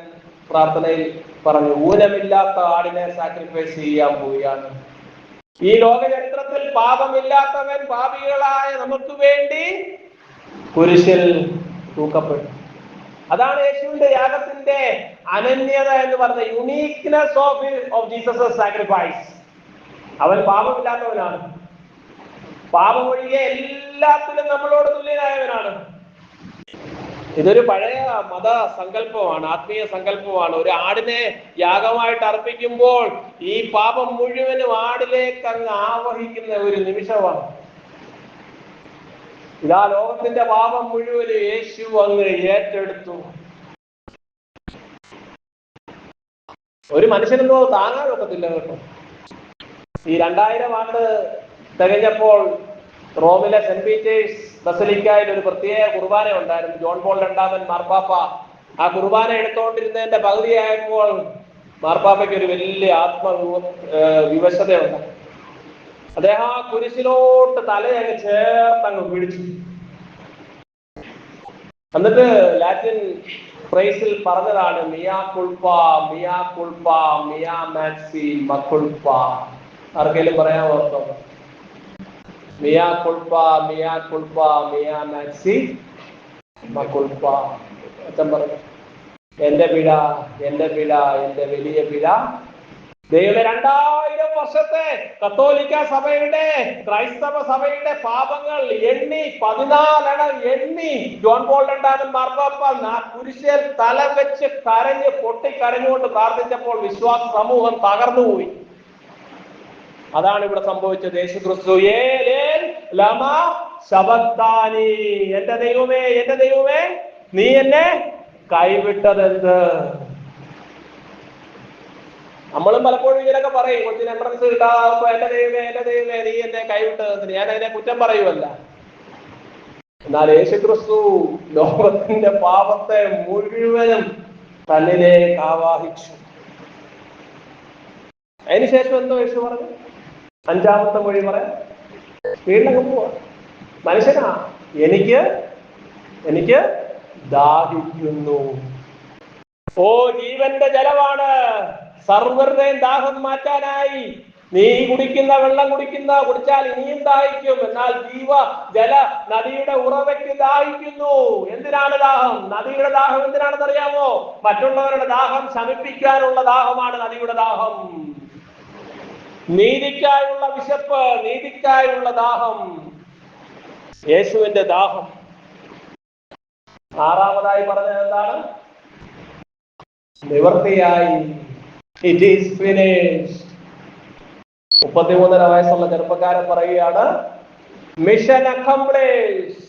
പ്രാർത്ഥനയിൽ പറഞ്ഞു, ഊനമില്ലാത്ത ആടിനെ സാക്രിഫൈസ് ചെയ്യാൻ പോവുകയാണ്. ഈ ലോക ചരിത്രത്തിൽ പാപമില്ലാത്തവൻ പാപികളായ നമുക്ക് വേണ്ടി കുരിശിൽ തൂക്കപ്പെട്ടു. അതാണ് യേശുവിന്റെ യാഗത്തിന്റെ അനന്യത എന്ന് പറഞ്ഞ യുണീക്നെസ് ഓഫ് ജീസസ് സാക്രിഫൈസ്. അവൻ പാപമില്ലാത്തവനാണ്. പാപമൊഴികെ എല്ലാത്തിലും നമ്മളോട് തുല്യനായവനാണ്. ഇതൊരു പഴയ മത സങ്കല്പമാണ്, ആത്മീയ സങ്കല്പമാണ്. ഒരു ആടിനെ യാഗമായിട്ട് അർപ്പിക്കുമ്പോൾ ഈ പാപം മുഴുവനും ആടിലേക്ക് അങ്ങ് ആവഹിക്കുന്ന ഒരു നിമിഷമാണ്. ഇതാ ലോകത്തിന്റെ പാപം മുഴുവനും യേശു അങ്ങ് ഏറ്റെടുത്തു. ഒരു മനുഷ്യനെന്തോ താങ്ങാൻ ഒക്കത്തില്ല കേട്ടോ. ഈ 2000 ആണ്ട് തികഞ്ഞപ്പോൾ റോമിലെ സെന്റ് പീറ്റേഴ്സ് ബസലിക്കയിൽ ഒരു പ്രത്യേക കുർബാന ഉണ്ടായിരുന്നു. ജോൺ പോൾ രണ്ടാമൻ മാർപ്പാപ്പ ആ കുർബാന എടുത്തുകൊണ്ടിരുന്നതിന്റെ പകുതിയായപ്പോൾ മാർപ്പാപ്പയ്ക്ക് ഒരു വലിയ വിവശതയുണ്ട്. അദ്ദേഹം ആ കുരിശിലോട്ട് തലയങ്ങ് ചേർത്തങ്ങ് പിടിച്ചു. എന്നിട്ട് ലാറ്റിൻ ഫ്രേസിൽ പറഞ്ഞതാണ്, മിയാ കുൾപ്പ, മിയാ കുൾപ്പ, മിയാ മാക്സി മക്കുൾപ്പ. ആർക്കെങ്കിലും പറയാൻ ഓർത്തോ? മിയാ കുൾപ്പ, മിയാ കുൾപ്പ, മിയാ മാക്സി മക്കുൾപ്പ. അച്ഛൻ പറഞ്ഞു, എന്റെ പിഴ, എന്റെ പിഴ, എന്റെ വലിയ പിഴ. ദൈവമേ, 2000 വർഷത്തെ കത്തോലിക്ക സഭയുടെ, ക്രൈസ്തവ സഭയുടെ പാപങ്ങൾ എണ്ണി 14 എണ്ണി ജോൺ പോൾ രണ്ടാമൻ മാർപ്പാപ്പ കുരിശിൽ തല വെച്ച് കരഞ്ഞ് പൊട്ടിക്കരഞ്ഞുകൊണ്ട് പ്രാർത്ഥിച്ചപ്പോൾ വിശ്വാസ സമൂഹം തകർന്നുപോയി. അതാണ് ഇവിടെ സംഭവിച്ചത്. യേശുക്രിസ്തു ലമാ ശബക്താനി, എന്റെ ദൈവമേ, എന്റെ ദൈവമേ, നീ എന്നെ കൈവിട്ടതെന്ത്? നമ്മളും പലപ്പോഴും ഇങ്ങനെയൊക്കെ പറയും, കൊച്ചിന് എംട്രൻസ് കിട്ടാകുമ്പോ എന്റെ ദൈവമേ, എന്റെ ദൈവമേ, നീ എന്നെ കൈവിട്ടതെന്ത്? ഞാൻ അതിനെ കുറ്റം പറയുമല്ല. എന്നാൽ യേശുക്രിസ്തു ലോകത്തിന്റെ പാപത്തെ മുഴുവനും തന്നിലേക്ക് ആവാഹിച്ചു. അതിനുശേഷം എന്തോ യേശു പറഞ്ഞു? 5ാമത്തെ മൊഴി പറയാം, വീട്ടിലൊക്കെ പോവാ. മനുഷ്യനാ, എനിക്ക് ദാഹിക്കുന്നു. ഓ, ജീവന്റെ ജലമാണ്. സർവരുടെയും ദാഹം മാറ്റാനായി നീ കുടിക്കുന്ന വെള്ളം കുടിച്ചാൽ ഇനിയും ദാഹിക്കും. എന്നാൽ ജല നദിയുടെ ഉറവയ്ക്ക് ദാഹിക്കുന്നു. എന്തിനാണ് ദാഹം? നദിയുടെ ദാഹം എന്തിനാണെന്ന് അറിയാമോ? മറ്റുള്ളവരുടെ ദാഹം ശമിപ്പിക്കാനുള്ള ദാഹമാണ് നദിയുടെ ദാഹം. നീതിക്കായുള്ള വിശപ്പ്, നീതിക്കായുള്ള ദാഹം, യേശുവിന്റെ ദാഹം. 6ാമതായി പറഞ്ഞത് എന്താണ്? നിവർത്തിയായി. It is finished. 33.5 വയസ്സുള്ള ചെറുപ്പക്കാരൻ പറയുകയാണ്, മിഷൻ അക്കംപ്ലിഷ്ഡ്.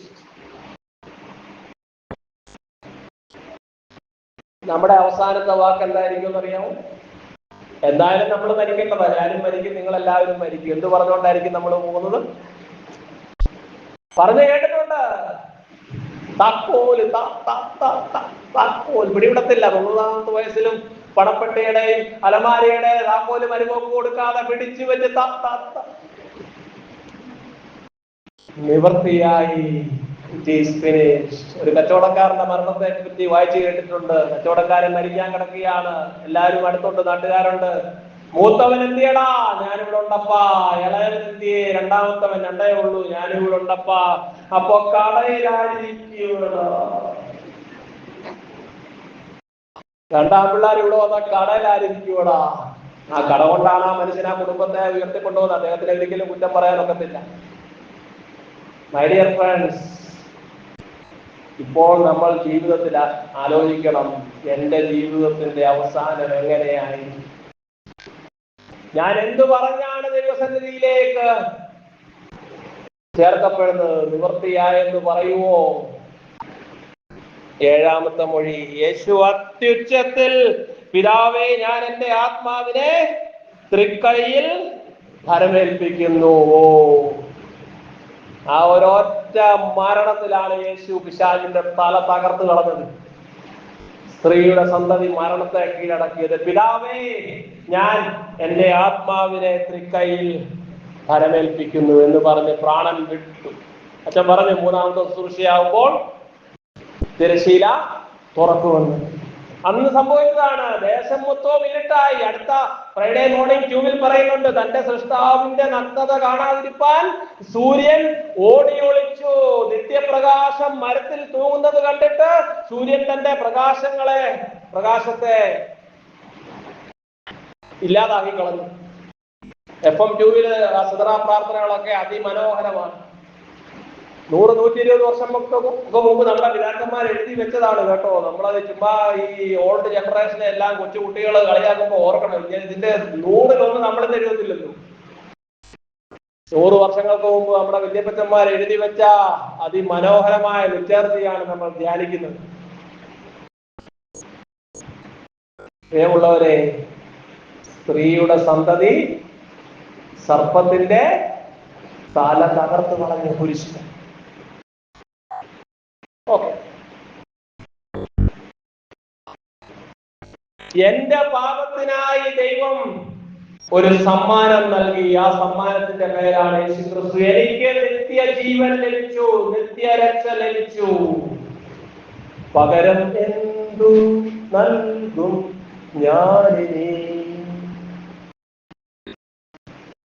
നമ്മുടെ അവസാനത്തെ വാക്ക് എന്തായിരിക്കും അറിയാമോ? എന്തായാലും നമ്മൾ മരിക്കേണ്ടതാ. ഞാനും മരിക്കും, നിങ്ങൾ എല്ലാവരും മരിക്കും. എന്ത് പറഞ്ഞുകൊണ്ടായിരിക്കും നമ്മൾ പോകുന്നത്? പറഞ്ഞു കേട്ടിട്ടുണ്ട്, താക്കോല് താക്കോൽ പിടിവിടത്തില്ല. 90ാമത്തെ വയസ്സിലും പണപ്പെട്ടിയുടെയും അലമാരയുടെ താക്കോല് മരുമോക്ക് കൊടുക്കാതെ പിടിച്ചു വെച്ച് നിവർത്തിയായി. It is finished. ഒരു കച്ചവടക്കാരന്റെ മരണത്തെ പറ്റി വായിച്ചു കേട്ടിട്ടുണ്ട്. കച്ചവടക്കാരൻ മരിക്കാൻ കിടക്കുകയാണ്. എല്ലാവരും അടുത്തുണ്ട്, നാട്ടുകാരുണ്ട്. മൂത്തവൻ എന്തിയടാ? ഞാനിവിടെ ഉണ്ടപ്പാ. ഇളയവൻ എന്തിയെ? 2ാമത്തവൻ, 2 ഉള്ളൂ, ഞാനിവിടെ ഉണ്ടപ്പാ. അപ്പൊ കടയിലായിരിക്കും. 2 പിള്ളേർ ഇവിടെ വന്ന കടയിലായിരിക്കൂടാ. ആ കട കൊണ്ടാണ് ആ മനുഷ്യൻ ആ കുടുംബത്തെ ഉയർത്തിക്കൊണ്ടുപോകുന്നത്. അദ്ദേഹത്തിന് ഒരിക്കലും കുറ്റം പറയാൻ ഒക്കത്തില്ല. മൈ ഡിയർ ഫ്രണ്ട്സ്, ഇപ്പോൾ നമ്മൾ ജീവിതത്തിൽ ആലോചിക്കണം, എന്റെ ജീവിതത്തിന്റെ അവസാനം എങ്ങനെയായി? ഞാൻ എന്തു പറഞ്ഞാണ് ദൈവസന്നിധിയിലേക്ക് ചേർക്കപ്പെടുന്നത്? നിവൃത്തിയായെന്ന് പറയുവോ? 7-ാമത്തെ മൊഴി, യേശു അത്യുച്ചത്തിൽ, പിതാവേ, ഞാൻ എന്റെ ആത്മാവിനെ തൃക്കൈയിൽ ഭരമേൽപ്പിക്കുന്നു. ആ ഒരൊറ്റ മരണത്തിലാണ് യേശു പിശാചിന്റെ തല തകർത്ത് കളഞ്ഞത്. സ്ത്രീയുടെ സന്തതി മരണത്തെ കീഴടക്കിയത്. പിതാവേ, ഞാൻ എന്റെ ആത്മാവിനെ തൃക്കൈയിൽ ഭരമേൽപ്പിക്കുന്നു എന്ന് പറഞ്ഞ് പ്രാണൻ വിട്ടു. അച്ഛൻ പറഞ്ഞു, 3-ാമത്തെ ശുശ്രൂഷയാകുമ്പോൾ തിരശീല തുറക്കുമെന്ന്. അന്ന് സംഭവിച്ചതാണ്. ദേശം മൊത്തവും ഇരുട്ടായി. അടുത്ത ഫ്രൈഡേ മോർണിംഗ് ട്യൂബിൽ പറയുന്നുണ്ട്, തന്റെ സൃഷ്ടാവിന്റെ നഗ്നത കാണാതിരിപ്പാൻ സൂര്യൻ ഓടി ഒളിച്ചു. നിത്യപ്രകാശം മരത്തിൽ തൂങ്ങുന്നത് കണ്ടിട്ട് സൂര്യൻ തന്റെ പ്രകാശത്തെ ഇല്ലാതാക്കി കളഞ്ഞു. FM ട്യൂബില് സിദ്റ പ്രാർത്ഥനകളൊക്കെ അതിമനോഹരമാണ്. 100-120 വർഷം മുമ്പ് നമ്മുടെ പിതാക്കന്മാർ എഴുതി വെച്ചതാണ് കേട്ടോ. നമ്മളത് ചുമ്മാ ഈ ഓൾഡ് ജനറേഷനെ എല്ലാം കൊച്ചുകുട്ടികൾ കളിയാക്കുമ്പോൾ ഓർക്കണം, ഇതിന്റെ 100-1 നമ്മളിന്ന് എഴുതത്തില്ലല്ലോ. 100 വർഷങ്ങൾക്ക് മുമ്പ് നമ്മുടെ വല്യപ്പച്ചന്മാർ എഴുതി വെച്ച അതിമനോഹരമായ ലിറ്ററേച്ചറാണ് നമ്മൾ ധ്യാനിക്കുന്നത്. പ്രിയമുള്ളവരെ, സ്ത്രീയുടെ സന്തതി സർപ്പത്തിന്റെ തല തകർത്ത് കളഞ്ഞ കുരിശ്. എന്റെ പാപത്തിനായി ദൈവം ഒരു സമ്മാനം നൽകി. ആ സമ്മാനത്തിന്റെ പേരാണ് യേശുക്രിസ്തു. എനിക്ക് നിത്യജീവൻ ലഭിച്ചു, നിത്യരക്ഷ ലഭിച്ചു. പകരം എന്തു നൽകും ഞാനിനി?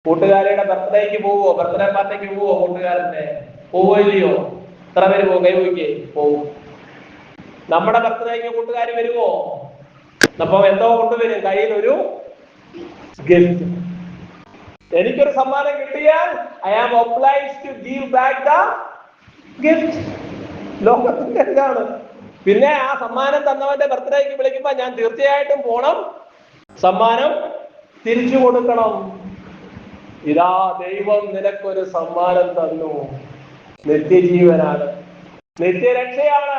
കൂട്ടുകാരിയുടെ ബർത്ത്ഡേക്ക് പോവോ? ബർത്ത്ഡേ പാർട്ടിക്ക് പോവോ? കൂട്ടുകാരന്റെ പോവോ ഇല്ലയോ? എത്ര പേര് പോകും? കൈവയ്ക്ക് പോവും. നമ്മുടെ ബർത്ത്ഡേക്ക് കൂട്ടുകാർ വരുമോ? അപ്പൊ എന്തോ കൊണ്ടുവരും, കയ്യിൽ ഒരു ഗിഫ്റ്റ്. എനിക്കൊരു സമ്മാനം കിട്ടിയാൽ I am obliged to give back the gift. ലോകത്തിന്റെ എന്താണ്? പിന്നെ ആ സമ്മാനം തന്നവന്റെ ബർത്ത്ഡേക്ക് വിളിക്കുമ്പോ ഞാൻ തീർച്ചയായിട്ടും പോണം, സമ്മാനം തിരിച്ചു കൊടുക്കണം. ഇതാ ദൈവം നിനക്കൊരു സമ്മാനം തന്നു, നിത്യജീവനാണ്, നിത്യരക്ഷയാണ്.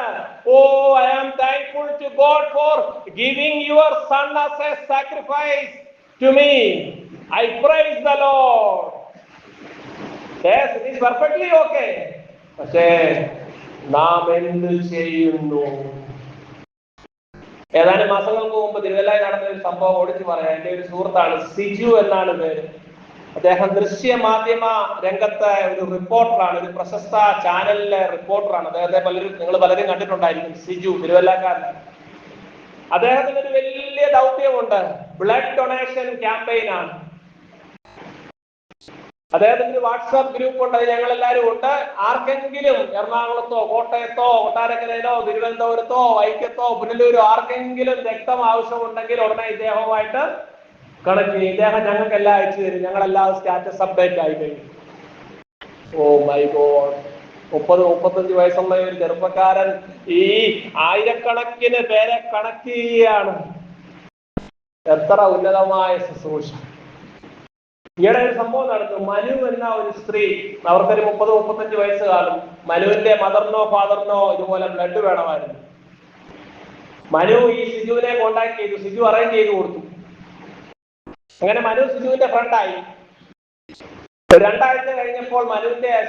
I am thankful to God for giving your son as a sacrifice to me. I praise the Lord. Yes, it is perfectly okay. പക്ഷേ നാം എന്ത് ചെയ്യുന്നു? ഏതാനും മാസങ്ങൾക്ക് മുമ്പ് തിരുവല്ലയിൽ നടന്ന ഒരു സംഭവം ഓടിച്ചു പറയാം. എന്റെ ഒരു സുഹൃത്താണ്, സിജു എന്നാണ് പേര്. അദ്ദേഹം ദൃശ്യമാധ്യമ രംഗത്തെ ഒരു റിപ്പോർട്ടറാണ്, ഒരു പ്രശസ്ത ചാനലിലെ റിപ്പോർട്ടറാണ്. അദ്ദേഹത്തെ നിങ്ങൾ പലരും കണ്ടിട്ടുണ്ടായിരിക്കും. സിജു, തിരുവല്ലക്കാരൻ. അദ്ദേഹത്തിന് ഒരു വലിയ ദൗത്യമുണ്ട്, ബ്ലഡ് ഡൊണേഷൻ ക്യാമ്പയിൻ ആണ്. അദ്ദേഹത്തിന് ഒരു വാട്സാപ്പ് ഗ്രൂപ്പ് ഉണ്ട്, ഞങ്ങളെല്ലാവരും ഉണ്ട്. ആർക്കെങ്കിലും എറണാകുളത്തോ കോട്ടയത്തോ കൊട്ടാരക്കരയിലോ തിരുവനന്തപുരത്തോ വൈക്കത്തോ പുനലൂരോ ആർക്കെങ്കിലും രക്തം ആവശ്യമുണ്ടെങ്കിൽ ഉടനെ ഇദ്ദേഹവുമായിട്ട് കണക്ട് ചെയ്യും. ഇദ്ദേഹം ഞങ്ങൾക്കെല്ലാം അയച്ചു തരും. ഞങ്ങളെല്ലാം സ്റ്റാറ്റസ് അപ്ഡേറ്റ് ആയി കഴിഞ്ഞു. ഓ മൈ ഗോഡ്, 30-35 വയസ്സുള്ള ഒരു ചെറുപ്പക്കാരൻ ഈ ആയിരക്കണക്കിന് പേരെ കണക്ട് ചെയ്യുകയാണ്. എത്ര ഉന്നതമായ ശുശ്രൂഷ! ഈയിടെ ഒരു സംഭവം നടന്നു. മനു എന്ന ഒരു സ്ത്രീ, അവർക്കൊരു 30-35 വയസ്സ് കാണും. മനുവിന്റെ മദറിനോ ഫാദറിനോ ഇതുപോലെ ബ്ലഡ് വേണമായിരുന്നു. മനു ഈ സിജുവിനെ കോണ്ടാക്ട് ചെയ്തു. സിജു അറേഞ്ച് ചെയ്ത് കൊടുത്തു. അങ്ങനെ മനു സിജുവിന്റെ ഫ്രണ്ടായി. 2 ആഴ്ച കഴിഞ്ഞപ്പോൾ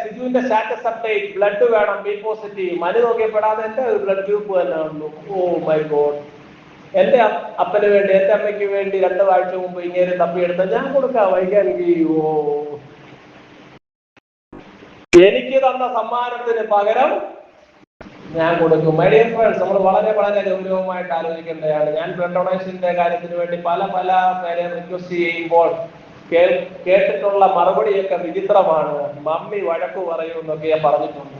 സിജുവിന്റെ സ്റ്റാറ്റസ് അപ്ഡേറ്റ്, ബ്ലഡ് വേണം, ബി പോസിറ്റീവ്. മനു നോക്കിയപ്പെടാതെ എന്റെ ബ്ലഡ് ഗ്രൂപ്പ് തന്നെ വന്നു. ഓ മൈ ഗോഡ്, എന്റെ അപ്പന് വേണ്ടി, എന്റെ അമ്മയ്ക്ക് വേണ്ടി 2 ആഴ്ച മുമ്പ് ഇങ്ങനെ തപ്പിയെടുത്ത ഞാൻ കൊടുക്കാം, വൈകാനിക്ക്. ഓ, എനിക്ക് തന്ന സമ്മാനത്തിന് പകരം ഞാൻ കൊടുക്കും. മൈ ഡിയർ ഫ്രണ്ട്സ്, നമ്മൾ വളരെ വളരെ ഗൗരവമായിട്ട് ആലോചിക്കേണ്ടതാണ്. ഞാൻ ബ്ലഡ് ഡൊണേഷന്റെ കാര്യത്തിന് വേണ്ടി പല പേരെ റിക്വസ്റ്റ് ചെയ്യുമ്പോൾ കേട്ടിട്ടുള്ള മറുപടിയൊക്കെ വിചിത്രമാണ്. മമ്മി വഴക്കു പറയൂ എന്നൊക്കെ ഞാൻ പറഞ്ഞിട്ടുണ്ട്.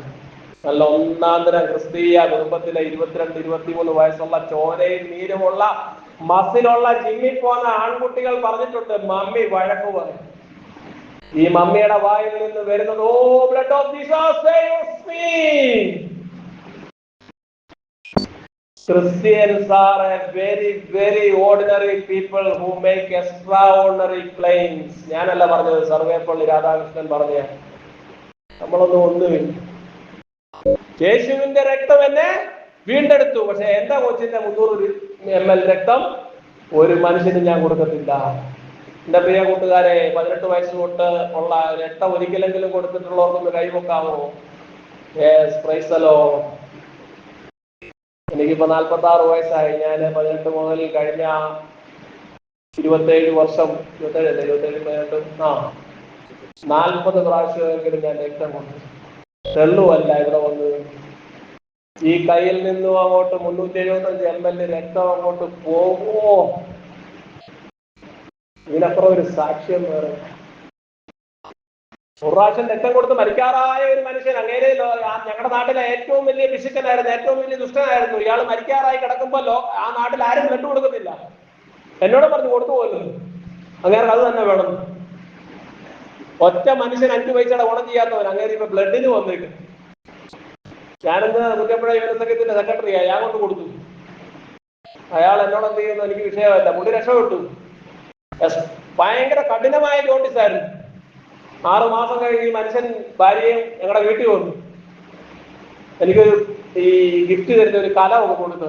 നല്ല ഒന്നാന്തരം ക്രിസ്തീയ കുടുംബത്തിലെ 22-23 വയസ്സുള്ള ചോരയും നീരുമുള്ള മസിലുള്ള ജിമ്മിൽ പോകുന്ന ആൺകുട്ടികൾ പറഞ്ഞിട്ടുണ്ട്, മമ്മി വഴക്കു പറയും. ഈ മമ്മിയുടെ വായിൽ നിന്ന് വരുന്നത്, oh blood of Jesus saves me. Christians are a very, very ordinary people who make extraordinary claims. ഞാനല്ല പറഞ്ഞത്, സർവേപ്പള്ളി രാധാകൃഷ്ണൻ പറഞ്ഞ. ഒന്നുമില്ല. യേശുവിന്റെ രക്തം എന്നെ വീണ്ടെടുത്തു. പക്ഷെ എന്റെ കൊച്ചിന്റെ 300 ml രക്തം ഒരു മനുഷ്യന് ഞാൻ കൊടുക്കത്തില്ല. എന്റെ പ്രിയ കൂട്ടുകാരെ, 18 വയസ്സ് തൊട്ട് ഉള്ള രക്തം ഒരിക്കലെങ്കിലും കൊടുത്തിട്ടുള്ളവർക്കൊന്ന് കൈവക്കാമോ? Yes, praise the Lord. എനിക്കിപ്പോ 46 വയസ്സായി. ഞാൻ 18 മുതൽ കഴിഞ്ഞ 27 വർഷം, 40 പ്രാവശ്യമെങ്കിലും ഞാൻ രക്തം കൊടുത്തു. തെള്ളുമല്ല ഇവിടെ വന്ന്. ഈ കയ്യിൽ നിന്നും അങ്ങോട്ട് 375 ml രക്തം അങ്ങോട്ട് പോകുമോ? ഇതിനപ്പുറം ഒരു സാക്ഷ്യം വേറെ. ഒരു പ്രാവശ്യം രക്തം കൊടുത്ത് മരിക്കാറായ ഒരു മനുഷ്യൻ, അങ്ങനെ ഞങ്ങളുടെ നാട്ടിലെ ഏറ്റവും വലിയ പിശുക്കനായിരുന്നു, ഏറ്റവും വലിയ ദുഷ്ടനായിരുന്നു. ഇയാൾ മരിക്കാറായി കിടക്കുമ്പോ ആ നാട്ടിൽ ആരും ബ്ലഡ് കൊടുക്കുന്നില്ല. എന്നോട് പറഞ്ഞു കൊടുത്തു പോലും, അങ്ങനെ അത് തന്നെ വേണം. ഒറ്റ മനുഷ്യൻ 5 പൈസയുടെ ഗുണം ചെയ്യാത്തവൻ, അങ്ങനെ ഇപ്പൊ ബ്ലഡിന് വന്നേക്കും. ഞാനെന്ന് മുറ്റപ്പുഴ യുവസംഘത്തിന്റെ സെക്രട്ടറിയായി, ഞാൻ കൊണ്ട് കൊടുത്തു. അയാൾ എന്നോട് എന്ത് ചെയ്യുന്നു എനിക്ക് വിഷയമല്ല, പുള്ളി രക്ഷപ്പെട്ടു. ഭയങ്കര കഠിനമായ ജോണ്ടിസ് ആയിരുന്നു. 6 മാസം കഴിഞ്ഞ് ഈ മനുഷ്യൻ ഭാര്യയും ഞങ്ങളുടെ വീട്ടിൽ വന്നു. എനിക്കൊരു ഈ ഗിഫ്റ്റ് തരുന്ന ഒരു കല ഒക്കെ കൊടുത്തു.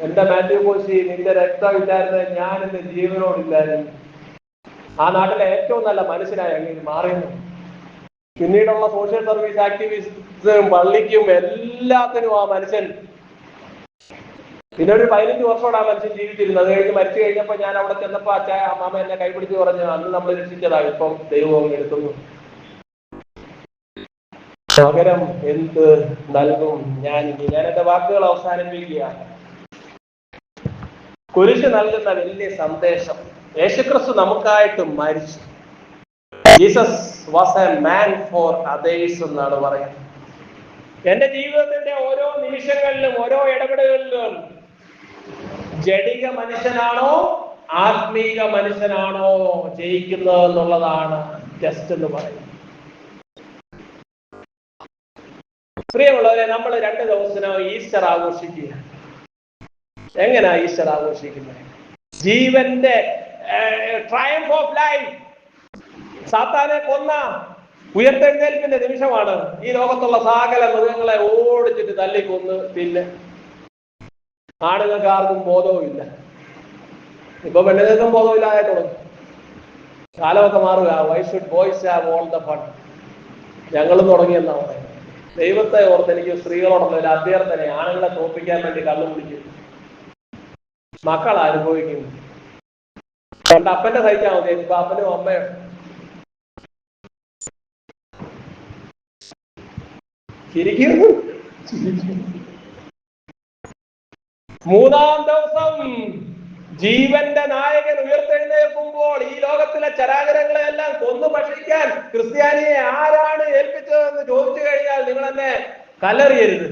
എന്റെ മാത്യു കോശി, നിന്റെ രക്തം ഇല്ലായിരുന്നു ഞാൻ എന്റെ ജീവനോടില്ലായിരുന്നു. ആ നാട്ടിലെ ഏറ്റവും നല്ല മനുഷ്യനായി അങ്ങനെ മാറിയുന്നു. പിന്നീടുള്ള സോഷ്യൽ സർവീസ് ആക്ടിവിസ്റ്റും പള്ളിക്കും എല്ലാത്തിനും ആ മനുഷ്യൻ. പിന്നെ ഒരു 15 വർഷത്തോടെ ആ മനുഷ്യൻ ജീവിച്ചിരുന്നു. അത് കഴിഞ്ഞ് മരിച്ചു കഴിഞ്ഞപ്പോ ഞാൻ അവിടെ ചെന്നപ്പോ അമ്മാമ എന്നെ കൈപിടിച്ച് പറഞ്ഞു, അന്ന് നമ്മൾ രക്ഷിച്ചതാണ്, ഇപ്പം ദൈവം എടുക്കുന്നു. പകരം എന്ത് നൽകും? ഞാൻ എന്റെ വാക്കുകൾ അവസാനിപ്പിക്കുകയാണ്. കുരിശ് നൽകുന്ന വലിയ സന്ദേശം, യേശുക്രിസ്തു നമുക്കായിട്ട് മരിച്ചു. Jesus was a man for others എന്നാണ് പറയുന്നത്. എന്റെ ജീവിതത്തിന്റെ ഓരോ നിമിഷങ്ങളിലും ഓരോ ഇടപെടലുകളിലും ജഡിക മനുഷ്യനാണോ ആത്മീക മനുഷ്യനാണോ ജയിക്കുന്നത് എന്നുള്ളതാണ് ടെസ്റ്റ് എന്ന് പറയുന്നത്. പ്രിയമുള്ളവരെ, നമ്മൾ 2 ദിവസത്തിനകം ഈസ്റ്റർ ആഘോഷിക്കുക. എങ്ങനെയാ ഈസ്റ്റർ ആഘോഷിക്കുന്നത്? ജീവന്റെ ട്രയംഫ് ഓഫ് ലൈഫ്, സാത്താനെ കൊന്ന ഉയർത്തെഴുന്നേൽപ്പിന്റെ നിമിഷമാണ്. ഈ ലോകത്തുള്ള സകല മൃഗങ്ങളെ ഓടിച്ചിട്ട് തല്ലിക്കൊന്ന് പിന്നെ ആണുങ്ങൾക്ക് ആർക്കും ബോധവും ഇല്ല. ഇപ്പൊ പെണ്ണുങ്ങൾക്കും ബോധമില്ലാതെ തുടങ്ങി. കാലമൊക്കെ മാറുക. Why should boys have all the fun? ഞങ്ങളും തുടങ്ങിയെന്നാ പറയുന്നത്. ദൈവത്തെ ഓർത്ത് എനിക്ക് സ്ത്രീകളോടുള്ള ഒരു അഭ്യർത്ഥന, ആണുങ്ങളെ തോൽപ്പിക്കാൻ വേണ്ടി കള്ളു കുടിക്കും. മക്കൾ അനുഭവിക്കുന്നു. പണ്ട് അപ്പന്റെ സഹിച്ചാൽ മതി, ഇപ്പൊ അപ്പനും അമ്മയും. ചിരിക്കുന്നു. 3-ാം ദിവസം ജീവന്റെ നായകൻ ഉയർത്തെഴുന്നേൽക്കുമ്പോൾ ഈ ലോകത്തിലെ ചരാചരങ്ങളെല്ലാം കൊന്നു ഭക്ഷിക്കാൻ ക്രിസ്ത്യാനിയെ ആരാണ് ഏൽപ്പിച്ചതെന്ന് ചോദിച്ചു കഴിഞ്ഞാൽ നിങ്ങൾ എന്നെ കല്ലെറിയരുത്.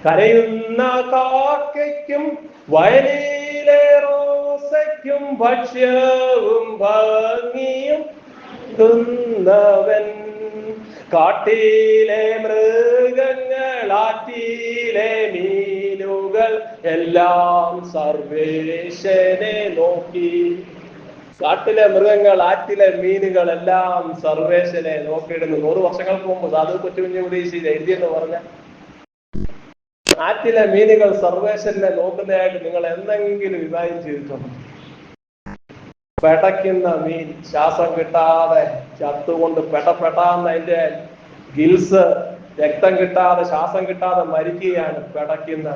കരയുന്ന കാക്കയ്ക്കും വയലിലെ റോസയ്ക്കും ഭക്ഷ്യവും ഭംഗിയും തിന്നവൻ, കാട്ടിലെ മൃഗങ്ങൾ ആറ്റിലെ മീനുകൾ എല്ലാം സർവേശനെ നോക്കി. കാട്ടിലെ മൃഗങ്ങൾ ആറ്റിലെ മീനുകൾ എല്ലാം സർവേശനെ നോക്കിയിടുന്നു. 100 വർഷങ്ങൾക്ക് മുമ്പ് സാധു കൊച്ചുകുഞ്ഞു ഉദ്ദേശി എഴുതിയെന്ന് പറഞ്ഞ ആറ്റിലെ മീനുകൾ സർവേശനെ നോക്കുന്നതായിട്ട് നിങ്ങൾ എന്തെങ്കിലും വിവാഹം ചെയ്തിട്ടുണ്ടോ? പെടയ്ക്കുന്ന മീൻ ശ്വാസം കിട്ടാതെ ചത്തുകൊണ്ട് പെടാന്ന് അതിന്റെ ഗിൽസ്, രക്തം കിട്ടാതെ ശ്വാസം കിട്ടാതെ മരിക്കുകയാണ് പെടയ്ക്കുന്ന.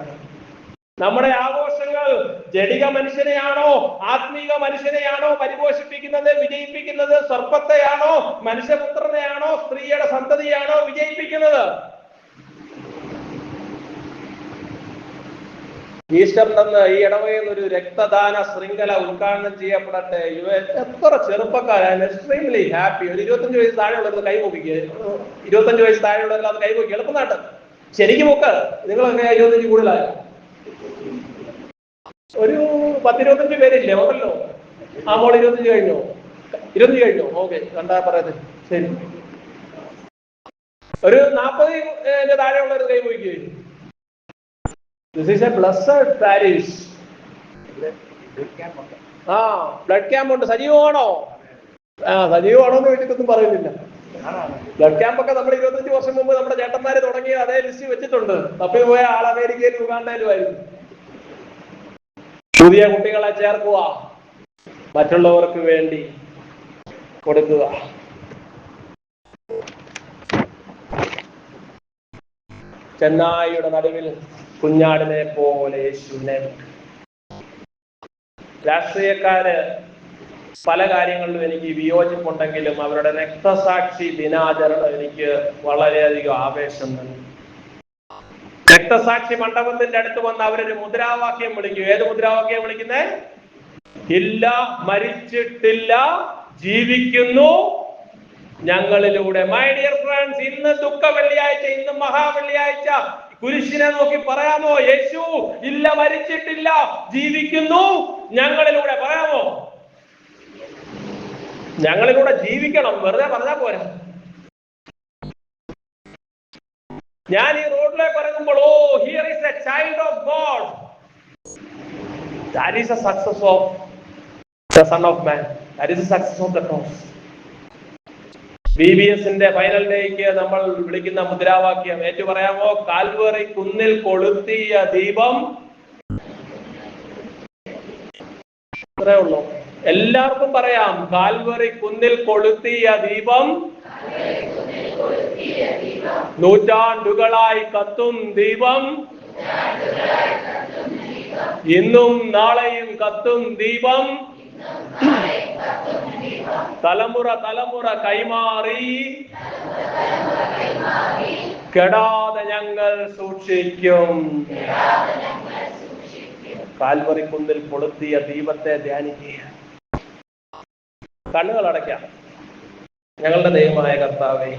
നമ്മുടെ ആഘോഷങ്ങൾ ജഡിക മനുഷ്യനെയാണോ ആത്മീക മനുഷ്യനെയാണോ പരിപോഷിപ്പിക്കുന്നത്, വിജയിപ്പിക്കുന്നത്? സർപ്പത്തെയാണോ മനുഷ്യപുത്രനെയാണോ സ്ത്രീയുടെ സന്തതിയാണോ വിജയിപ്പിക്കുന്നത്? ഈസ്റ്ററിന്റെ ഈ ഇടവയിൽ ഒരു രക്തദാന ശൃംഖല ഉദ്ഘാടനം ചെയ്യപ്പെടട്ടെ. എത്ര ചെറുപ്പക്കാരാണ്, എക്സ്ട്രീംലി ഹാപ്പി. ഒരു 25 വയസ്സ് താഴെയുള്ളത് കൈപോക്കിക്കുക. 25 വയസ്സ് താഴെയുള്ളത് അത് കൈപോക്കി എളുപ്പനാട്ട്. ശരിക്കും ഒക്കെ നിങ്ങളൊക്കെ 25 കൂടുതലായ ഒരു 10-25 പേരില്ലേ? ഉണ്ടല്ലോ. ആ മോൾ 25 കഴിഞ്ഞോ? 20 കഴിഞ്ഞോ? ഓക്കെ, കണ്ടാ പറയുന്നത് ശരി. ഒരു 40 താഴെയുള്ളവർ കൈപോക്കിക്കുക. This is a blessed parish. Blood camp ഉണ്ട്. സജീവമാണോ? സജീവമാണോ എന്ന് വീട്ടിലൊന്നും പറയുന്നില്ല. ബ്ലഡ് ക്യാമ്പൊക്കെ നമ്മൾ 25 വർഷം മുമ്പ് നമ്മുടെ ചേട്ടന്മാര് തുടങ്ങിയ അതേ ലിസ്റ്റ് വെച്ചിട്ടുണ്ട്. തപ്പി പോയ ആൾ അമേരിക്കയിലും ഉഗാണ്ടയിലുമായിരുന്നു. പുതിയ കുട്ടികളെ ചേർക്കുക, മറ്റുള്ളവർക്ക് വേണ്ടി കൊടുക്കുക. ചെന്നായിയുടെ നടുവിൽ കുഞ്ഞാടിനെ പോലെ യേശുവിനെ. രാഷ്ട്രീയക്കാര് പല കാര്യങ്ങളിലും എനിക്ക് വിയോജിപ്പുണ്ടെങ്കിലും അവരുടെ രക്തസാക്ഷി ദിനാചരണം എനിക്ക് വളരെയധികം ആവേശം നൽകി. രക്തസാക്ഷി മണ്ഡപത്തിന്റെ അടുത്ത് വന്ന് അവരൊരു മുദ്രാവാക്യം വിളിക്കും. ഏത് മുദ്രാവാക്യം വിളിക്കുന്നേ? ഇല്ല, മരിച്ചിട്ടില്ല, ജീവിക്കുന്നു ഞങ്ങളിലൂടെ. മൈ ഡിയർ ഫ്രണ്ട്സ്, ഇന്ന് ദുഃഖ വെള്ളിയാഴ്ച, ഇന്ന് മഹാവെള്ളിയാഴ്ച, കുരിശിനെ നോക്കി പറയാമോ? യേശു ഇല്ല, മരിച്ചിട്ടില്ല, ജീവിക്കുന്നു ഞങ്ങളിലൂടെ. പറയാമോ? ഞങ്ങളിലൂടെ ജീവിക്കണം. വെറുതെ പറഞ്ഞാൽ പോരാ. ഞാൻ ഈ റോഡിലേക്ക് ഇറങ്ങുമ്പോൾ, oh, here is a child of God. That is a success of the son of man. That is a success of the cross. VBSന്റെ ഫൈനൽ ഡേക്ക് നമ്മൾ വിളിക്കുന്ന മുദ്രാവാക്യം ഏറ്റു പറയാമോ? കാൽവറി കുന്നിൽ കൊളുത്തിയ ദീപം. അത്രേ ഉള്ളൂ. എല്ലാവർക്കും പറയാം, കാൽവറി കുന്നിൽ കൊളുത്തിയ ദീപം, നൂറ്റാണ്ടുകളായി കത്തും ദീപം, ഇന്നും നാളെയും കത്തും ദീപം, തലമുറ തലമുറ കൈമാറി കെടാതെ ഞങ്ങൾ സൂക്ഷിക്കും. കാൽവറി കുന്നിൽ കൊളുത്തിയ ദീപത്തെ ധ്യാനിക്കുക. കണ്ണുകൾ അടയ്ക്കാം. ഞങ്ങളുടെ ദൈവമായ കർത്താവേ,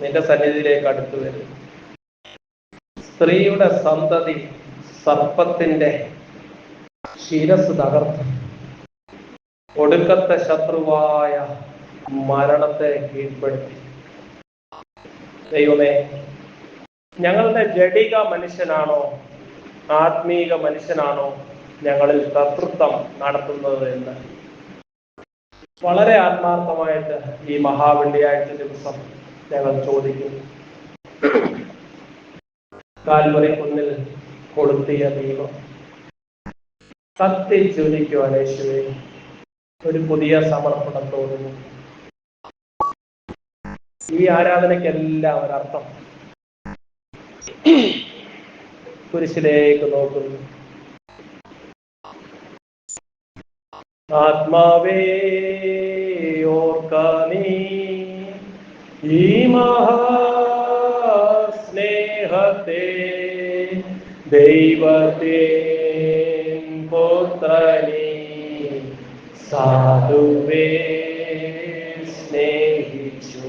നിന്റെ സന്നിധിയിലേക്ക് അടുത്തു വരും. സ്ത്രീയുടെ സന്തതി സർപ്പത്തിന്റെ ശിരസ് തകർത്ത് ഒടുക്കത്തെ ശത്രുവായ മരണത്തെ കീഴ്പ്പെടുത്തി. ദൈവമേ, ഞങ്ങളുടെ ജഡിക മനുഷ്യനാണോ ആത്മീക മനുഷ്യനാണോ ഞങ്ങളിൽ കർത്തൃത്വം നടത്തുന്നത് എന്ന് വളരെ ആത്മാർത്ഥമായിട്ട് ഈ മഹാവെള്ളിയാഴ്ച ദിവസം ഞങ്ങൾ ചോദിക്കുന്നു. കാൽവറി കുന്നിൽ കൊളുത്തിയ ദീപം കത്തിച്ചൊലിക്കുവാൻ യേശുവേ ഒരു പുതിയ സമർപ്പണത്തോടും ഈ ആരാധനയ്ക്കെല്ലാം ഒരർത്ഥം. കുരിശിലേക്ക് നോക്കുന്നു. ആത്മാവേ ഓർക്ക നീ ഈ മഹാസ്നേഹത്തെ, ദൈവത്തെ പുത്രനെ സാധുവേ സ്നേഹിച്ചു.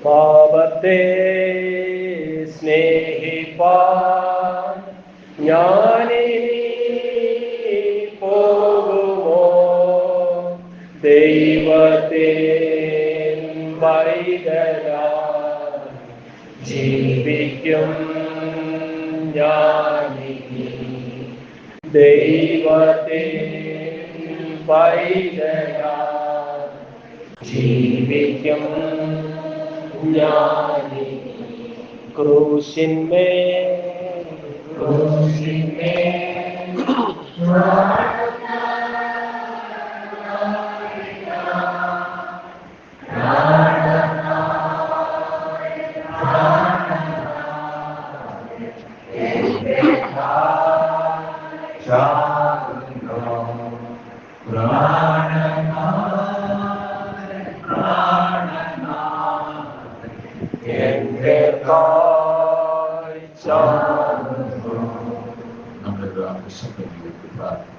പാപത്തെ സ്നേഹിപ്പാൻ ഞാനിനി പോകുമോ? ദൈവത്തെ വൈതരാൻ ജീവിക്കും ഞാനിനി. ദൈവത്തെ വൈതരാൻ ജീവിക്കും ഞാനിനി. ക്രൂശിന്മേൽ നമ്മുടെ പ്രാർത്ഥന